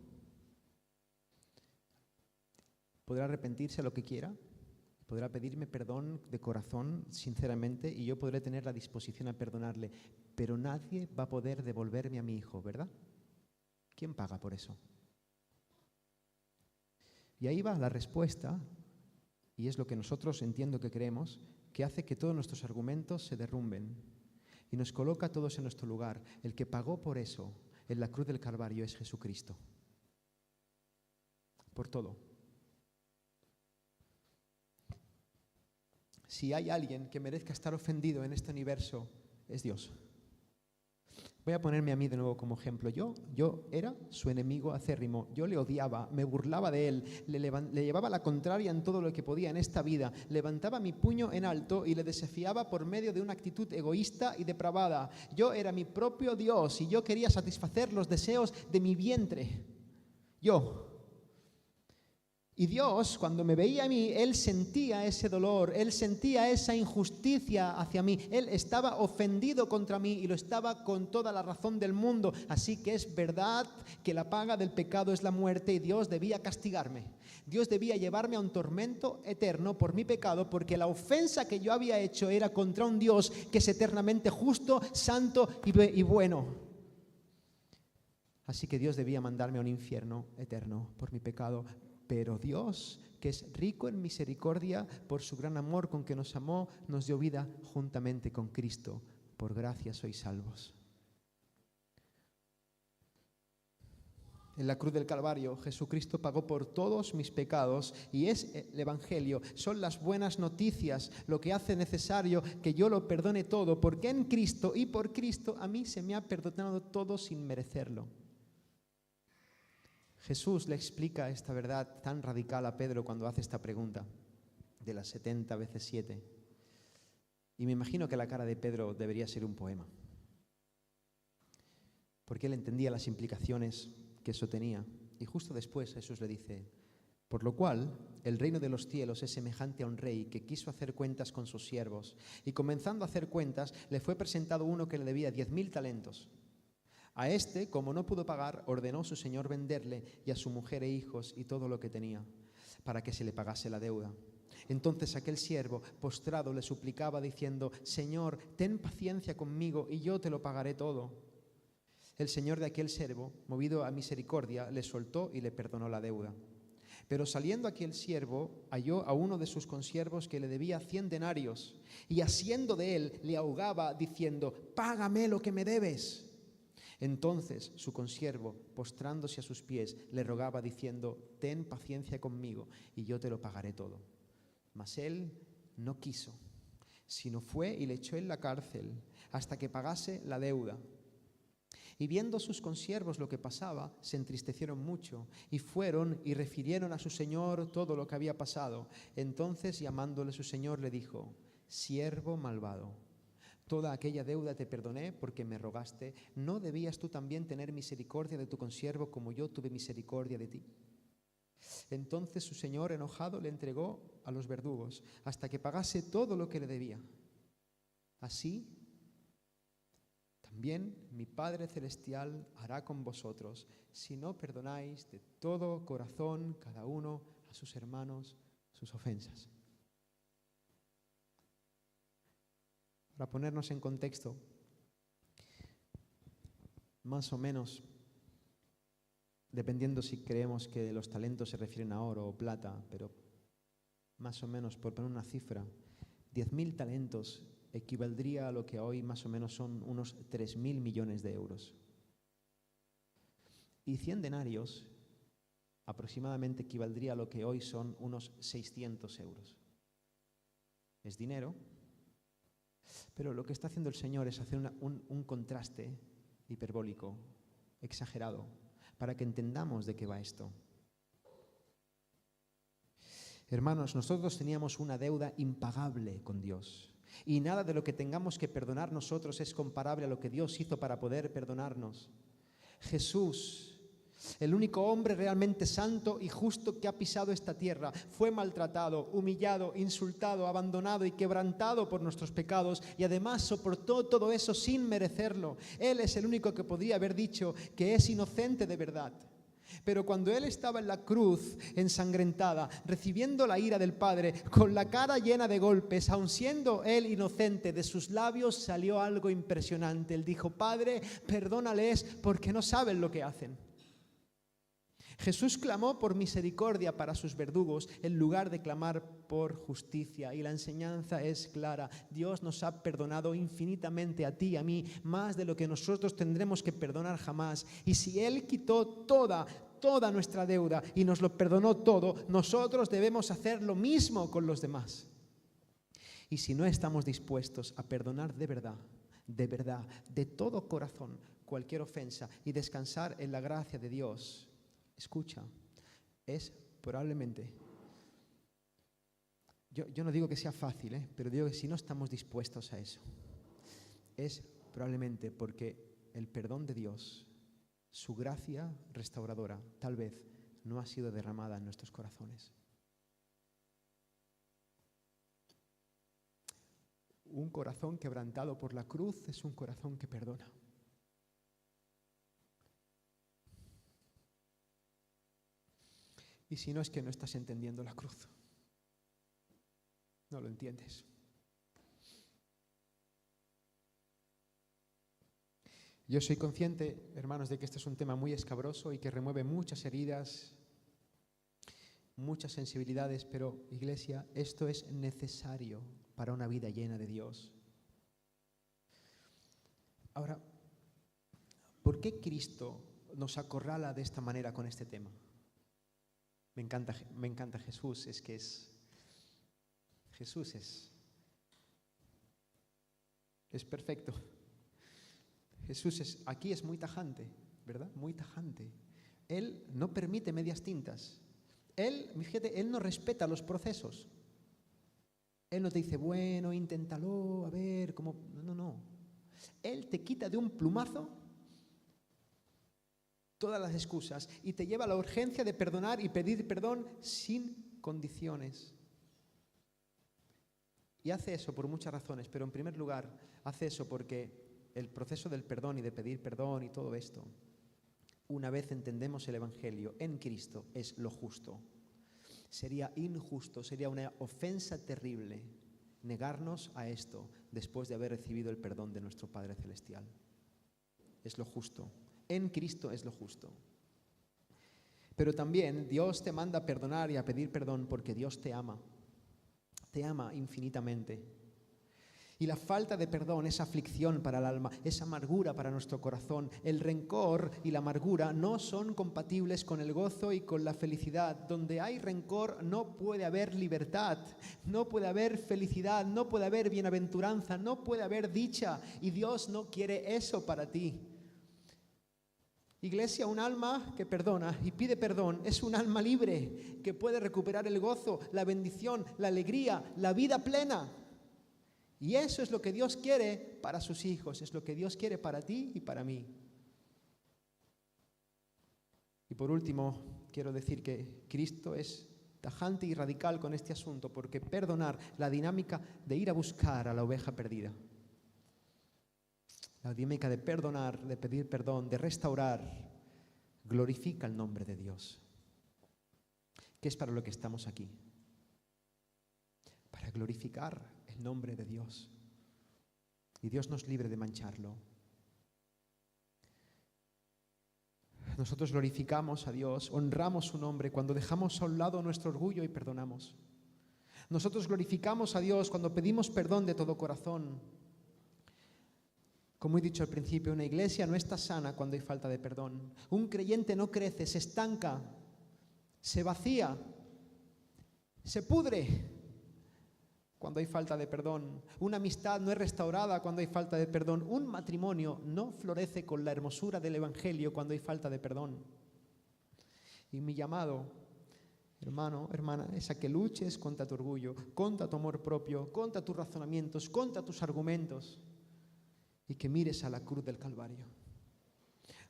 podrá arrepentirse lo que quiera, Podrá pedirme perdón de corazón, sinceramente, y yo podré tener la disposición a perdonarle, pero nadie va a poder devolverme a mi hijo, ¿verdad? ¿Quién paga por eso? Y ahí va la respuesta, y es lo que nosotros entiendo que creemos, que hace que todos nuestros argumentos se derrumben y nos coloca a todos en nuestro lugar. El que pagó por eso en la cruz del Calvario es Jesucristo. Por todo. Si hay alguien que merezca estar ofendido en este universo, es Dios. Voy a ponerme a mí de nuevo como ejemplo. Yo era su enemigo acérrimo. Yo le odiaba, me burlaba de él, le llevaba la contraria en todo lo que podía en esta vida. Levantaba mi puño en alto y le desafiaba por medio de una actitud egoísta y depravada. Yo era mi propio Dios y yo quería satisfacer los deseos de mi vientre. Yo. Y Dios, cuando me veía a mí, Él sentía ese dolor, Él sentía esa injusticia hacia mí. Él estaba ofendido contra mí y lo estaba con toda la razón del mundo. Así que es verdad que la paga del pecado es la muerte y Dios debía castigarme. Dios debía llevarme a un tormento eterno por mi pecado, porque la ofensa que yo había hecho era contra un Dios que es eternamente justo, santo y bueno. Así que Dios debía mandarme a un infierno eterno por mi pecado. Pero Dios, que es rico en misericordia, por su gran amor con que nos amó, nos dio vida juntamente con Cristo. Por gracia sois salvos. En la cruz del Calvario, Jesucristo pagó por todos mis pecados y es el Evangelio, son las buenas noticias lo que hace necesario que yo lo perdone todo, porque en Cristo y por Cristo a mí se me ha perdonado todo sin merecerlo. Jesús le explica esta verdad tan radical a Pedro cuando hace esta pregunta de las 70 veces 7. Y me imagino que la cara de Pedro debería ser un poema, porque él entendía las implicaciones que eso tenía. Y justo después Jesús le dice: por lo cual el reino de los cielos es semejante a un rey que quiso hacer cuentas con sus siervos. Y comenzando a hacer cuentas, le fue presentado uno que le debía 10.000 talentos. A este, como no pudo pagar, ordenó su señor venderle y a su mujer e hijos y todo lo que tenía, para que se le pagase la deuda. Entonces aquel siervo, postrado, le suplicaba diciendo: Señor, ten paciencia conmigo y yo te lo pagaré todo. El señor de aquel siervo, movido a misericordia, le soltó y le perdonó la deuda. Pero saliendo aquel siervo, halló a uno de sus consiervos que le debía 100 denarios, y asiendo de él, le ahogaba diciendo: págame lo que me debes. Entonces su consiervo, postrándose a sus pies, le rogaba diciendo: ten paciencia conmigo y yo te lo pagaré todo. Mas él no quiso, sino fue y le echó en la cárcel hasta que pagase la deuda. Y viendo sus consiervos lo que pasaba, se entristecieron mucho y fueron y refirieron a su señor todo lo que había pasado. Entonces, llamándole su señor, le dijo: siervo malvado, toda aquella deuda te perdoné porque me rogaste. ¿No debías tú también tener misericordia de tu consiervo como yo tuve misericordia de ti? Entonces su señor, enojado, le entregó a los verdugos hasta que pagase todo lo que le debía. Así también mi Padre Celestial hará con vosotros si no perdonáis de todo corazón cada uno a sus hermanos sus ofensas. Para ponernos en contexto, más o menos, dependiendo si creemos que los talentos se refieren a oro o plata, pero más o menos, por poner una cifra, 10.000 talentos equivaldría a lo que hoy más o menos son unos 3.000 millones de euros. Y 100 denarios aproximadamente equivaldría a lo que hoy son unos 600 euros. Es dinero. Pero lo que está haciendo el Señor es hacer un contraste hiperbólico, exagerado, para que entendamos de qué va esto. Hermanos, nosotros teníamos una deuda impagable con Dios. Y nada de lo que tengamos que perdonar nosotros es comparable a lo que Dios hizo para poder perdonarnos. Jesús, el único hombre realmente santo y justo que ha pisado esta tierra, fue maltratado, humillado, insultado, abandonado y quebrantado por nuestros pecados, y además soportó todo eso sin merecerlo. Él es el único que podría haber dicho que es inocente de verdad. Pero cuando Él estaba en la cruz, ensangrentada, recibiendo la ira del Padre, con la cara llena de golpes, aun siendo Él inocente, de sus labios salió algo impresionante. Él dijo: Padre, perdónales porque no saben lo que hacen. Jesús clamó por misericordia para sus verdugos en lugar de clamar por justicia. Y la enseñanza es clara: Dios nos ha perdonado infinitamente a ti y a mí, más de lo que nosotros tendremos que perdonar jamás. Y si Él quitó toda nuestra deuda y nos lo perdonó todo, nosotros debemos hacer lo mismo con los demás. Y si no estamos dispuestos a perdonar de verdad, de todo corazón, cualquier ofensa y descansar en la gracia de Dios, escucha, es probablemente, yo no digo que sea fácil, pero digo que si no estamos dispuestos a eso, es probablemente porque el perdón de Dios, su gracia restauradora, tal vez no ha sido derramada en nuestros corazones. Un corazón quebrantado por la cruz es un corazón que perdona. Y si no, es que no estás entendiendo la cruz. No lo entiendes. Yo soy consciente, hermanos, de que este es un tema muy escabroso y que remueve muchas heridas, muchas sensibilidades, pero, Iglesia, esto es necesario para una vida llena de Dios. Ahora, ¿por qué Cristo nos acorrala de esta manera con este tema? Me encanta Jesús, Jesús es perfecto. Jesús aquí es muy tajante, ¿verdad? Muy tajante. Él no permite medias tintas. Fíjate, Él no respeta los procesos. Él no te dice, bueno, inténtalo, a ver, cómo... No. Él te quita de un plumazo todas las excusas y te lleva a la urgencia de perdonar y pedir perdón sin condiciones. Y hace eso por muchas razones, pero en primer lugar hace eso porque el proceso del perdón y de pedir perdón y todo esto, una vez entendemos el Evangelio en Cristo, es lo justo. Sería injusto, sería una ofensa terrible negarnos a esto después de haber recibido el perdón de nuestro Padre Celestial. Es lo justo. En Cristo es lo justo. Pero también Dios te manda a perdonar y a pedir perdón porque Dios te ama infinitamente. Y la falta de perdón es aflicción para el alma, es amargura para nuestro corazón. El rencor y la amargura no son compatibles con el gozo y con la felicidad. Donde hay rencor no puede haber libertad, no puede haber felicidad, no puede haber bienaventuranza, no puede haber dicha. Y Dios no quiere eso para ti. Iglesia, un alma que perdona y pide perdón es un alma libre que puede recuperar el gozo, la bendición, la alegría, la vida plena. Y eso es lo que Dios quiere para sus hijos, es lo que Dios quiere para ti y para mí. Y por último, quiero decir que Cristo es tajante y radical con este asunto, porque perdonar, la dinámica de ir a buscar a la oveja perdida, la dinámica de perdonar, de pedir perdón, de restaurar, glorifica el nombre de Dios, que es para lo que estamos aquí, para glorificar el nombre de Dios. Y Dios nos libre de mancharlo. Nosotros glorificamos a Dios, honramos su nombre cuando dejamos a un lado nuestro orgullo y perdonamos. Nosotros glorificamos a Dios cuando pedimos perdón de todo corazón. Como he dicho al principio, una iglesia no está sana cuando hay falta de perdón. Un creyente no crece, se estanca, se vacía, se pudre cuando hay falta de perdón. Una amistad no es restaurada cuando hay falta de perdón. Un matrimonio no florece con la hermosura del Evangelio cuando hay falta de perdón. Y mi llamado, hermano, hermana, es a que luches contra tu orgullo, contra tu amor propio, contra tus razonamientos, contra tus argumentos, y que mires a la cruz del Calvario,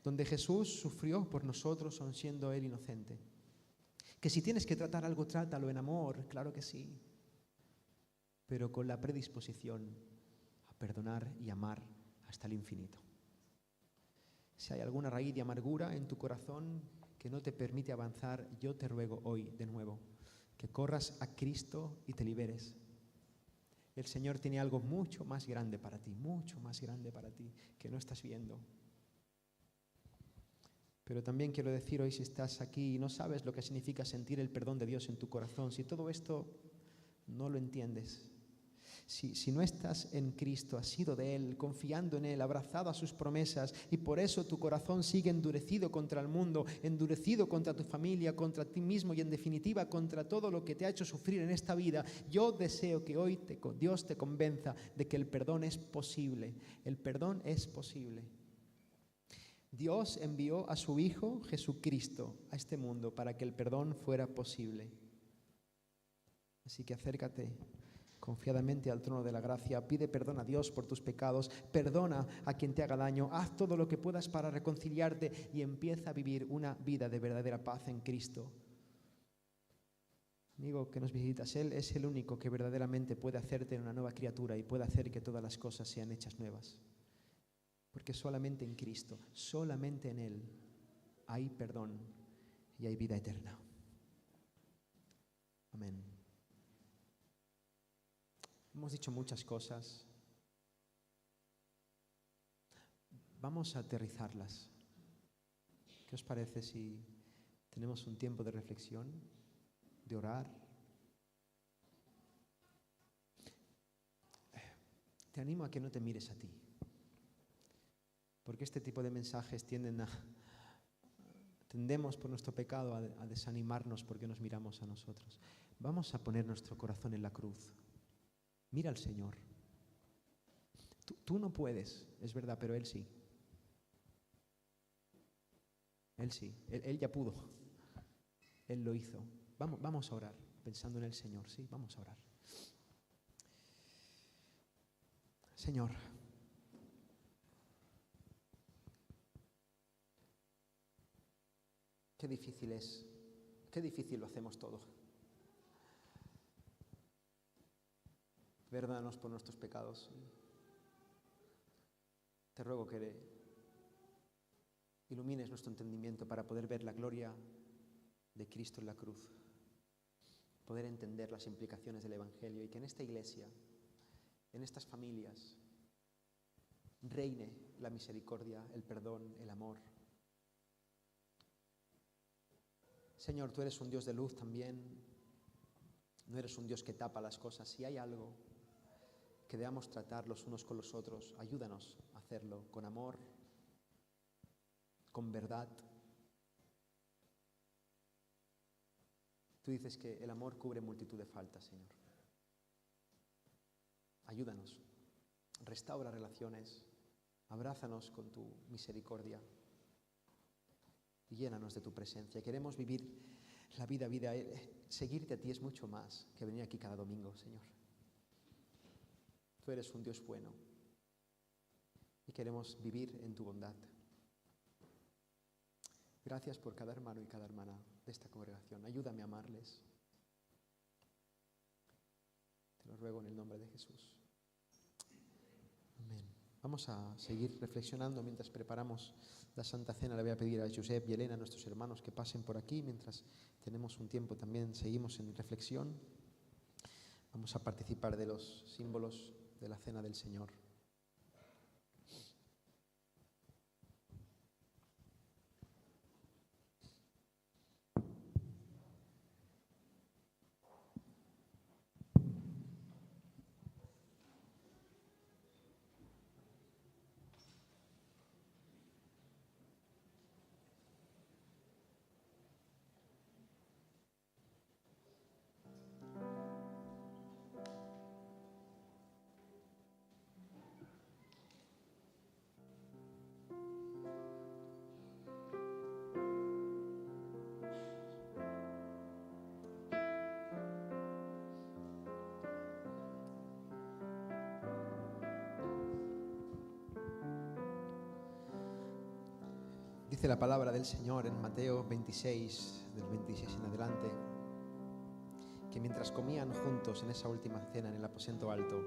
donde Jesús sufrió por nosotros aun siendo Él inocente. Que si tienes que tratar algo, trátalo en amor, claro que sí, pero con la predisposición a perdonar y amar hasta el infinito. Si hay alguna raíz de amargura en tu corazón, que no te permite avanzar, yo te ruego hoy de nuevo que corras a Cristo y te liberes. El Señor tiene algo mucho más grande para ti, mucho más grande para ti, que no estás viendo. Pero también quiero decir hoy, si estás aquí y no sabes lo que significa sentir el perdón de Dios en tu corazón, si todo esto no lo entiendes, si no estás en Cristo, has sido de Él, confiando en Él, abrazado a sus promesas, y por eso tu corazón sigue endurecido contra el mundo, endurecido contra tu familia, contra ti mismo y en definitiva contra todo lo que te ha hecho sufrir en esta vida, yo deseo que hoy Dios te convenza de que el perdón es posible. El perdón es posible. Dios envió a su Hijo Jesucristo a este mundo para que el perdón fuera posible. Así que acércate confiadamente al trono de la gracia, pide perdón a Dios por tus pecados, perdona a quien te haga daño, haz todo lo que puedas para reconciliarte y empieza a vivir una vida de verdadera paz en Cristo. Amigo que nos visitas, Él es el único que verdaderamente puede hacerte una nueva criatura y puede hacer que todas las cosas sean hechas nuevas. Porque solamente en Cristo, solamente en Él hay perdón y hay vida eterna. Amén. Hemos dicho muchas cosas. Vamos a aterrizarlas. ¿Qué os parece si tenemos un tiempo de reflexión, de orar? Te animo a que no te mires a ti, porque este tipo de mensajes tendemos por nuestro pecado a desanimarnos porque nos miramos a nosotros. Vamos a poner nuestro corazón en la cruz. Mira al Señor. Tú no puedes, es verdad, pero Él sí. Él sí, Él ya pudo. Él lo hizo. Vamos a orar, pensando en el Señor, sí, vamos a orar. Señor, qué difícil es, qué difícil lo hacemos todo. Perdónanos por nuestros pecados. Te ruego que ilumines nuestro entendimiento para poder ver la gloria de Cristo en la cruz, poder entender las implicaciones del Evangelio y que en esta iglesia, en estas familias, reine la misericordia, el perdón, el amor. Señor, tú eres un Dios de luz también, no eres un Dios que tapa las cosas. Si hay algo que debamos tratar los unos con los otros, ayúdanos a hacerlo con amor, con verdad. Tú dices que el amor cubre multitud de faltas, Señor. Ayúdanos, restaura relaciones, abrázanos con tu misericordia y llénanos de tu presencia. Queremos vivir la vida. Seguirte a ti es mucho más que venir aquí cada domingo, Señor. Tú eres un Dios bueno y queremos vivir en tu bondad. Gracias por cada hermano y cada hermana de esta congregación. Ayúdame a amarles. Te lo ruego en el nombre de Jesús. Amén. Vamos a seguir reflexionando mientras preparamos la Santa Cena. Le voy a pedir a Josep y Elena, a nuestros hermanos, que pasen por aquí mientras tenemos un tiempo también, seguimos en reflexión. Vamos a participar de los símbolos de la Cena del Señor. Dice la palabra del Señor en Mateo 26, del 26 en adelante, que mientras comían juntos en esa última cena en el aposento alto,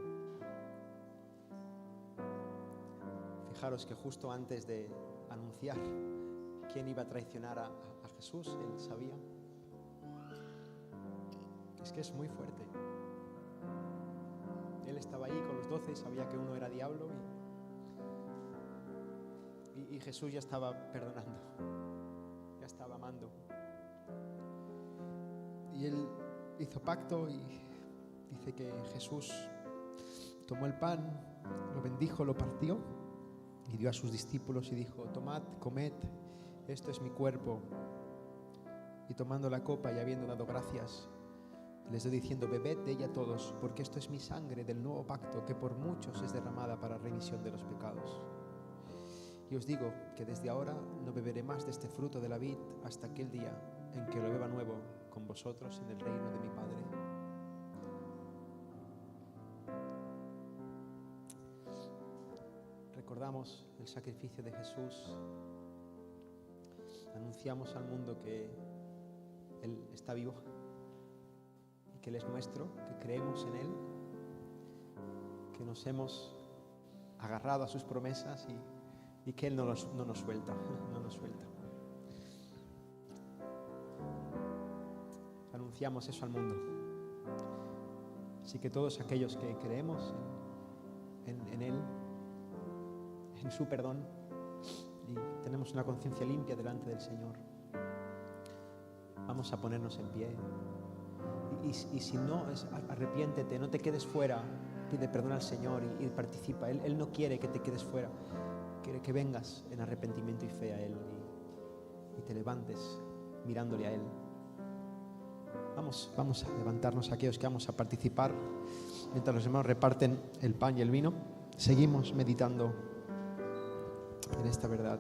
fijaros que justo antes de anunciar quién iba a traicionar a Jesús, él sabía. Es que es muy fuerte. Él estaba ahí con los 12 y sabía que uno era diablo y Jesús ya estaba perdonando, ya estaba amando. Y él hizo pacto y dice que Jesús tomó el pan, lo bendijo, lo partió y dio a sus discípulos y dijo: tomad, comed, esto es mi cuerpo. Y tomando la copa y habiendo dado gracias, les dio diciendo: bebed de ella todos, porque esto es mi sangre del nuevo pacto, que por muchos es derramada para remisión de los pecados. Y os digo que desde ahora no beberé más de este fruto de la vid hasta aquel día en que lo beba nuevo con vosotros en el reino de mi Padre. Recordamos el sacrificio de Jesús. Anunciamos al mundo que Él está vivo y que Él es nuestro, que creemos en Él, que nos hemos agarrado a sus promesas y que Él no nos suelta, no nos suelta. Anunciamos eso al mundo. Así que todos aquellos que creemos en Él, en su perdón, y tenemos una conciencia limpia delante del Señor, vamos a ponernos en pie. Y si no, arrepiéntete, no te quedes fuera, pide perdón al Señor y participa. Él no quiere que te quedes fuera, quiere que vengas en arrepentimiento y fe a Él y te levantes mirándole a Él. Vamos a levantarnos aquellos que vamos a participar mientras los hermanos reparten el pan y el vino. Seguimos meditando en esta verdad.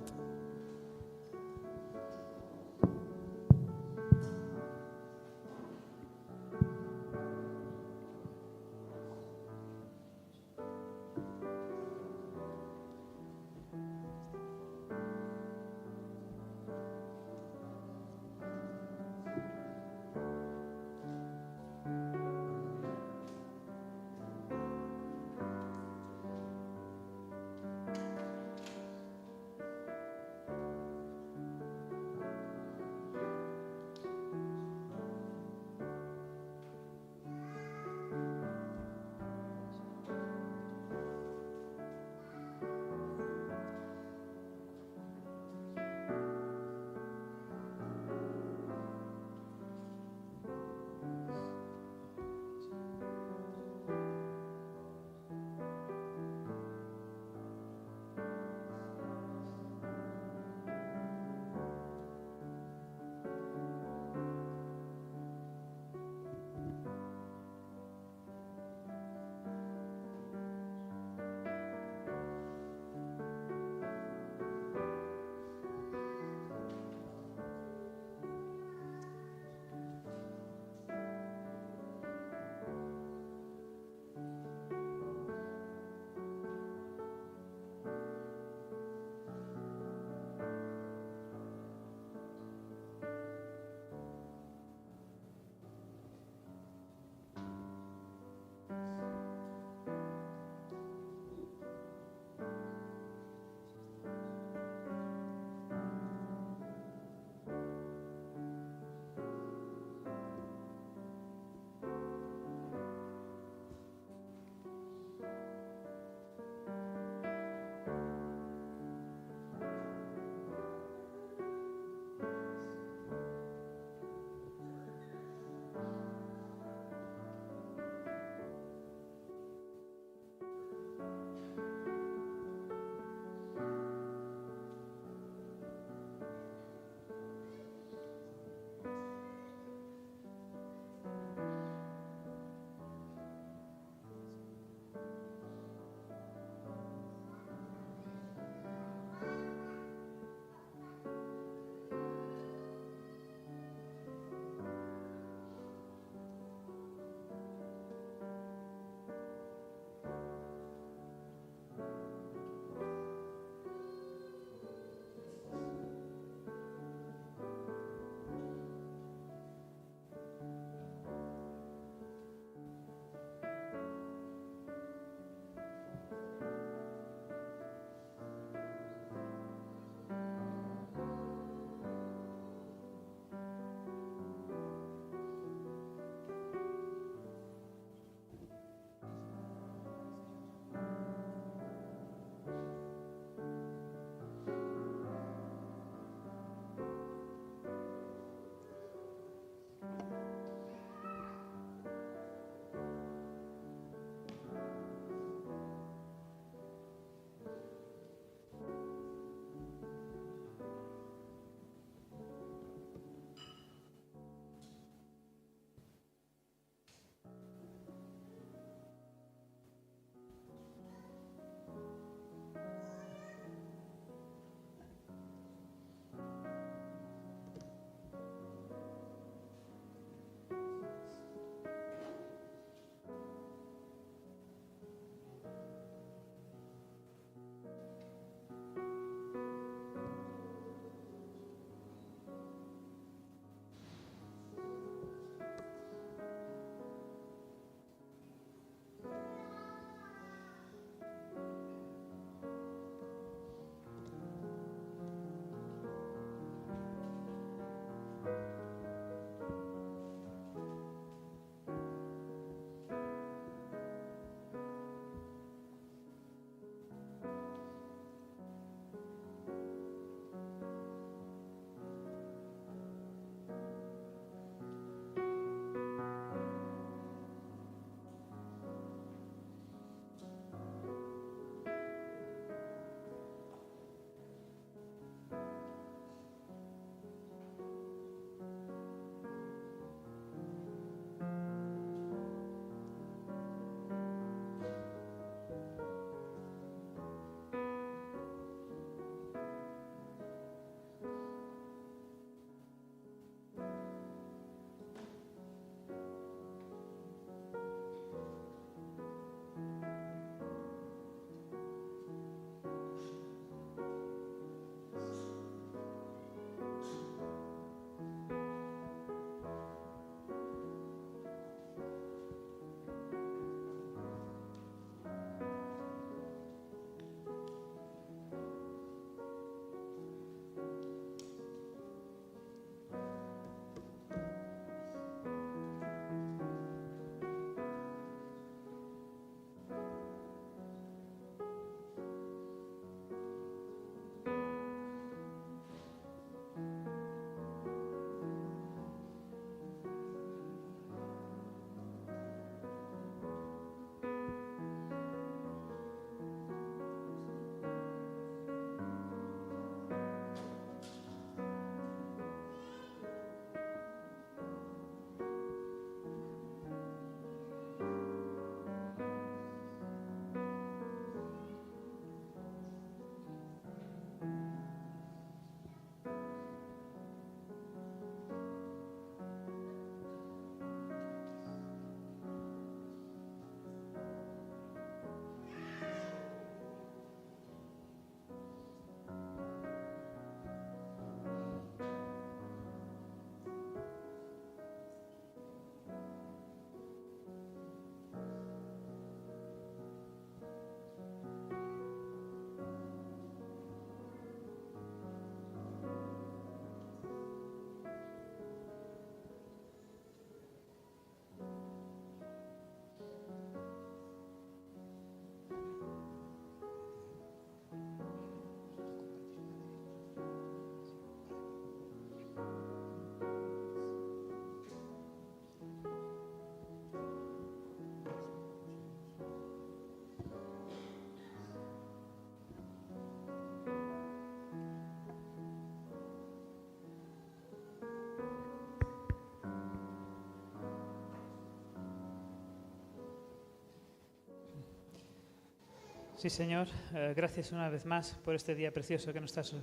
Sí, Señor, gracias una vez más por este día precioso que nos estás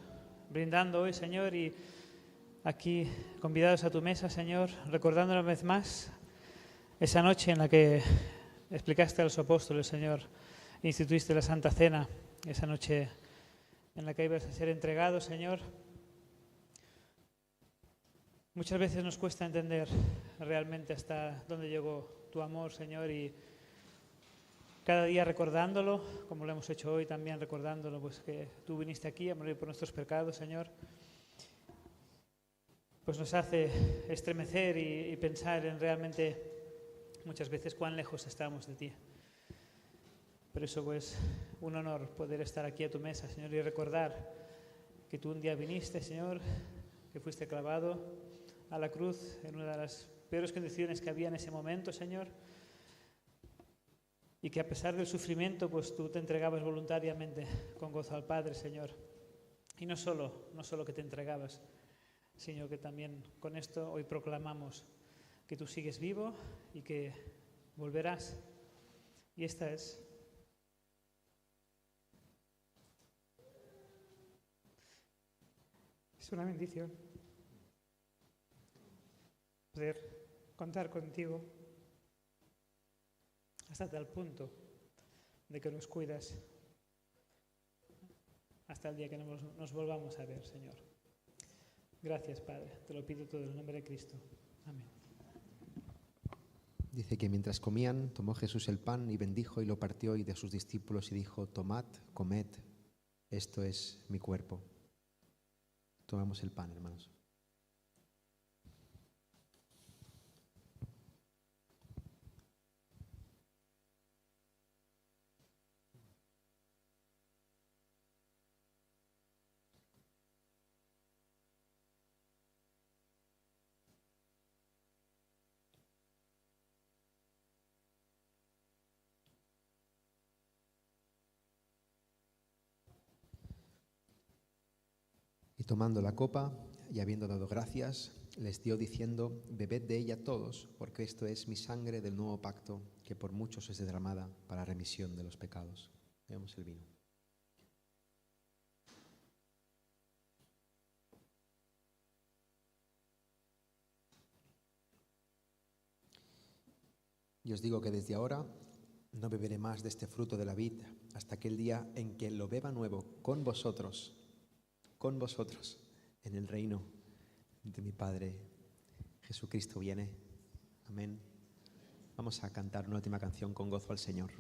brindando hoy, Señor, y aquí convidados a tu mesa, Señor, recordando una vez más esa noche en la que explicaste a los apóstoles, Señor, instituiste la Santa Cena, esa noche en la que ibas a ser entregado, Señor. Muchas veces nos cuesta entender realmente hasta dónde llegó tu amor, Señor, y cada día recordándolo, como lo hemos hecho hoy también, recordándolo, pues que tú viniste aquí a morir por nuestros pecados, Señor, pues nos hace estremecer y pensar en realmente muchas veces cuán lejos estamos de ti. Por eso, pues, un honor poder estar aquí a tu mesa, Señor, y recordar que tú un día viniste, Señor, que fuiste clavado a la cruz en una de las peores condiciones que había en ese momento, Señor, y que a pesar del sufrimiento, pues tú te entregabas voluntariamente con gozo al Padre, Señor. Y no solo que te entregabas, sino que también con esto hoy proclamamos que tú sigues vivo y que volverás. Y esta es una bendición poder contar contigo hasta tal punto de que nos cuidas hasta el día que nos volvamos a ver, Señor. Gracias, Padre. Te lo pido todo en el nombre de Cristo. Amén. Dice que mientras comían, tomó Jesús el pan y bendijo y lo partió y de sus discípulos y dijo: tomad, comed, esto es mi cuerpo. Tomamos el pan, hermanos. Y tomando la copa y habiendo dado gracias, les dio diciendo: bebed de ella todos, porque esto es mi sangre del nuevo pacto, que por muchos es derramada para remisión de los pecados. Veamos el vino. Y os digo que desde ahora no beberé más de este fruto de la vid hasta aquel día en que lo beba nuevo con vosotros, en el reino de mi Padre. Jesucristo viene. Amén. Vamos a cantar una última canción con gozo al Señor.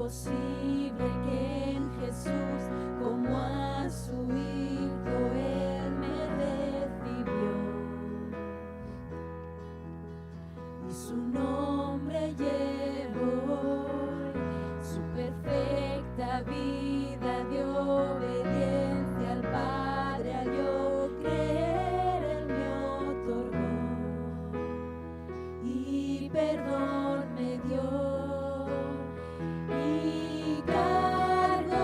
imposible que en Jesús, como a su Hijo, Él me recibió. Y su nombre llevo hoy, su perfecta vida de obediencia al Padre, al yo creer, Él me otorgó. Y perdón me dio. Y cargó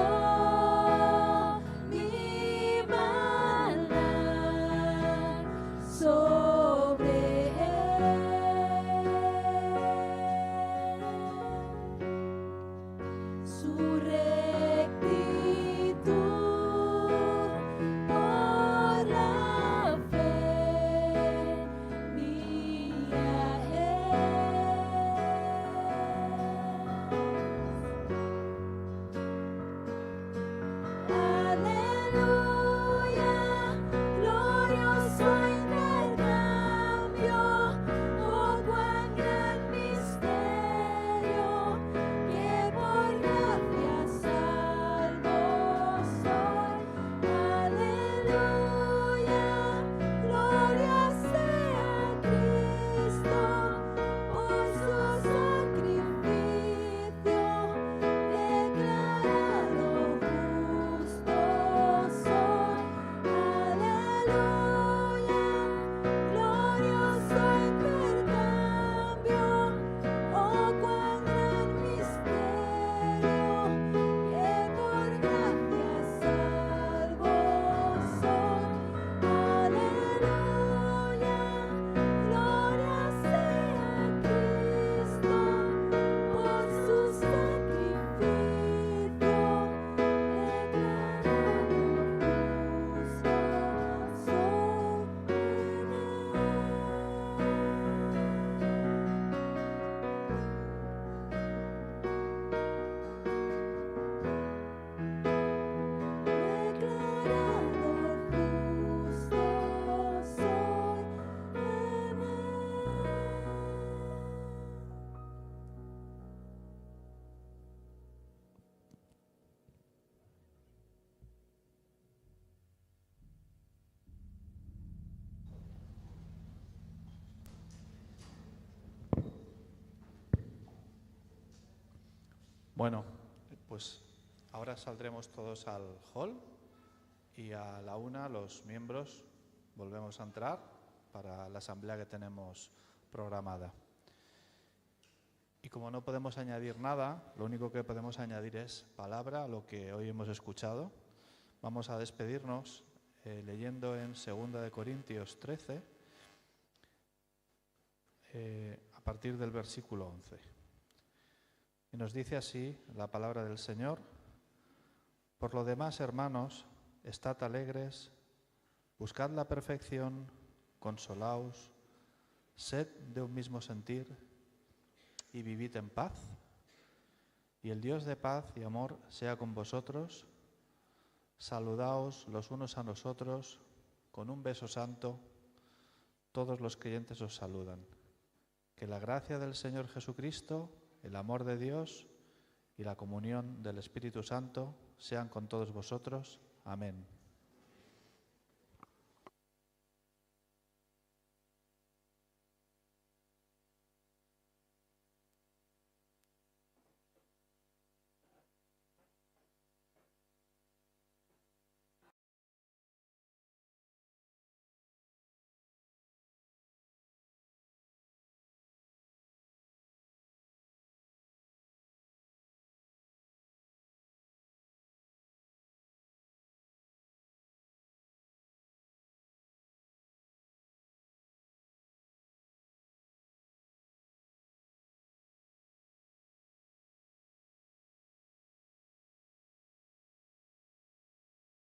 mi maldad sobre él. Su rectitud por la fe mía Aleluya, glorioso intercambio, oh cuán gran misterio, que por gracia salvo soy. Aleluya, gloria sea Cristo, por su sacrificio declarado justo soy. Aleluya, glorioso intercambio, oh cuán gran misterio, que por gracia salvo soy. Aleluya, gloria sea Cristo, por su sacrificio declarado justo soy en Bueno, pues ahora saldremos todos al hall y a la 1 los miembros volvemos a entrar para la asamblea que tenemos programada. Y como no podemos añadir nada, lo único que podemos añadir es palabra a lo que hoy hemos escuchado. Vamos a despedirnos leyendo en 2 de Corintios 13, a partir del versículo 11. Y nos dice así la palabra del Señor: por lo demás, hermanos, estad alegres, buscad la perfección, consolaos, sed de un mismo sentir y vivid en paz. Y el Dios de paz y amor sea con vosotros. Saludaos los unos a los otros con un beso santo. Todos los creyentes os saludan. Que la gracia del Señor Jesucristo, el amor de Dios y la comunión del Espíritu Santo sean con todos vosotros. Amén.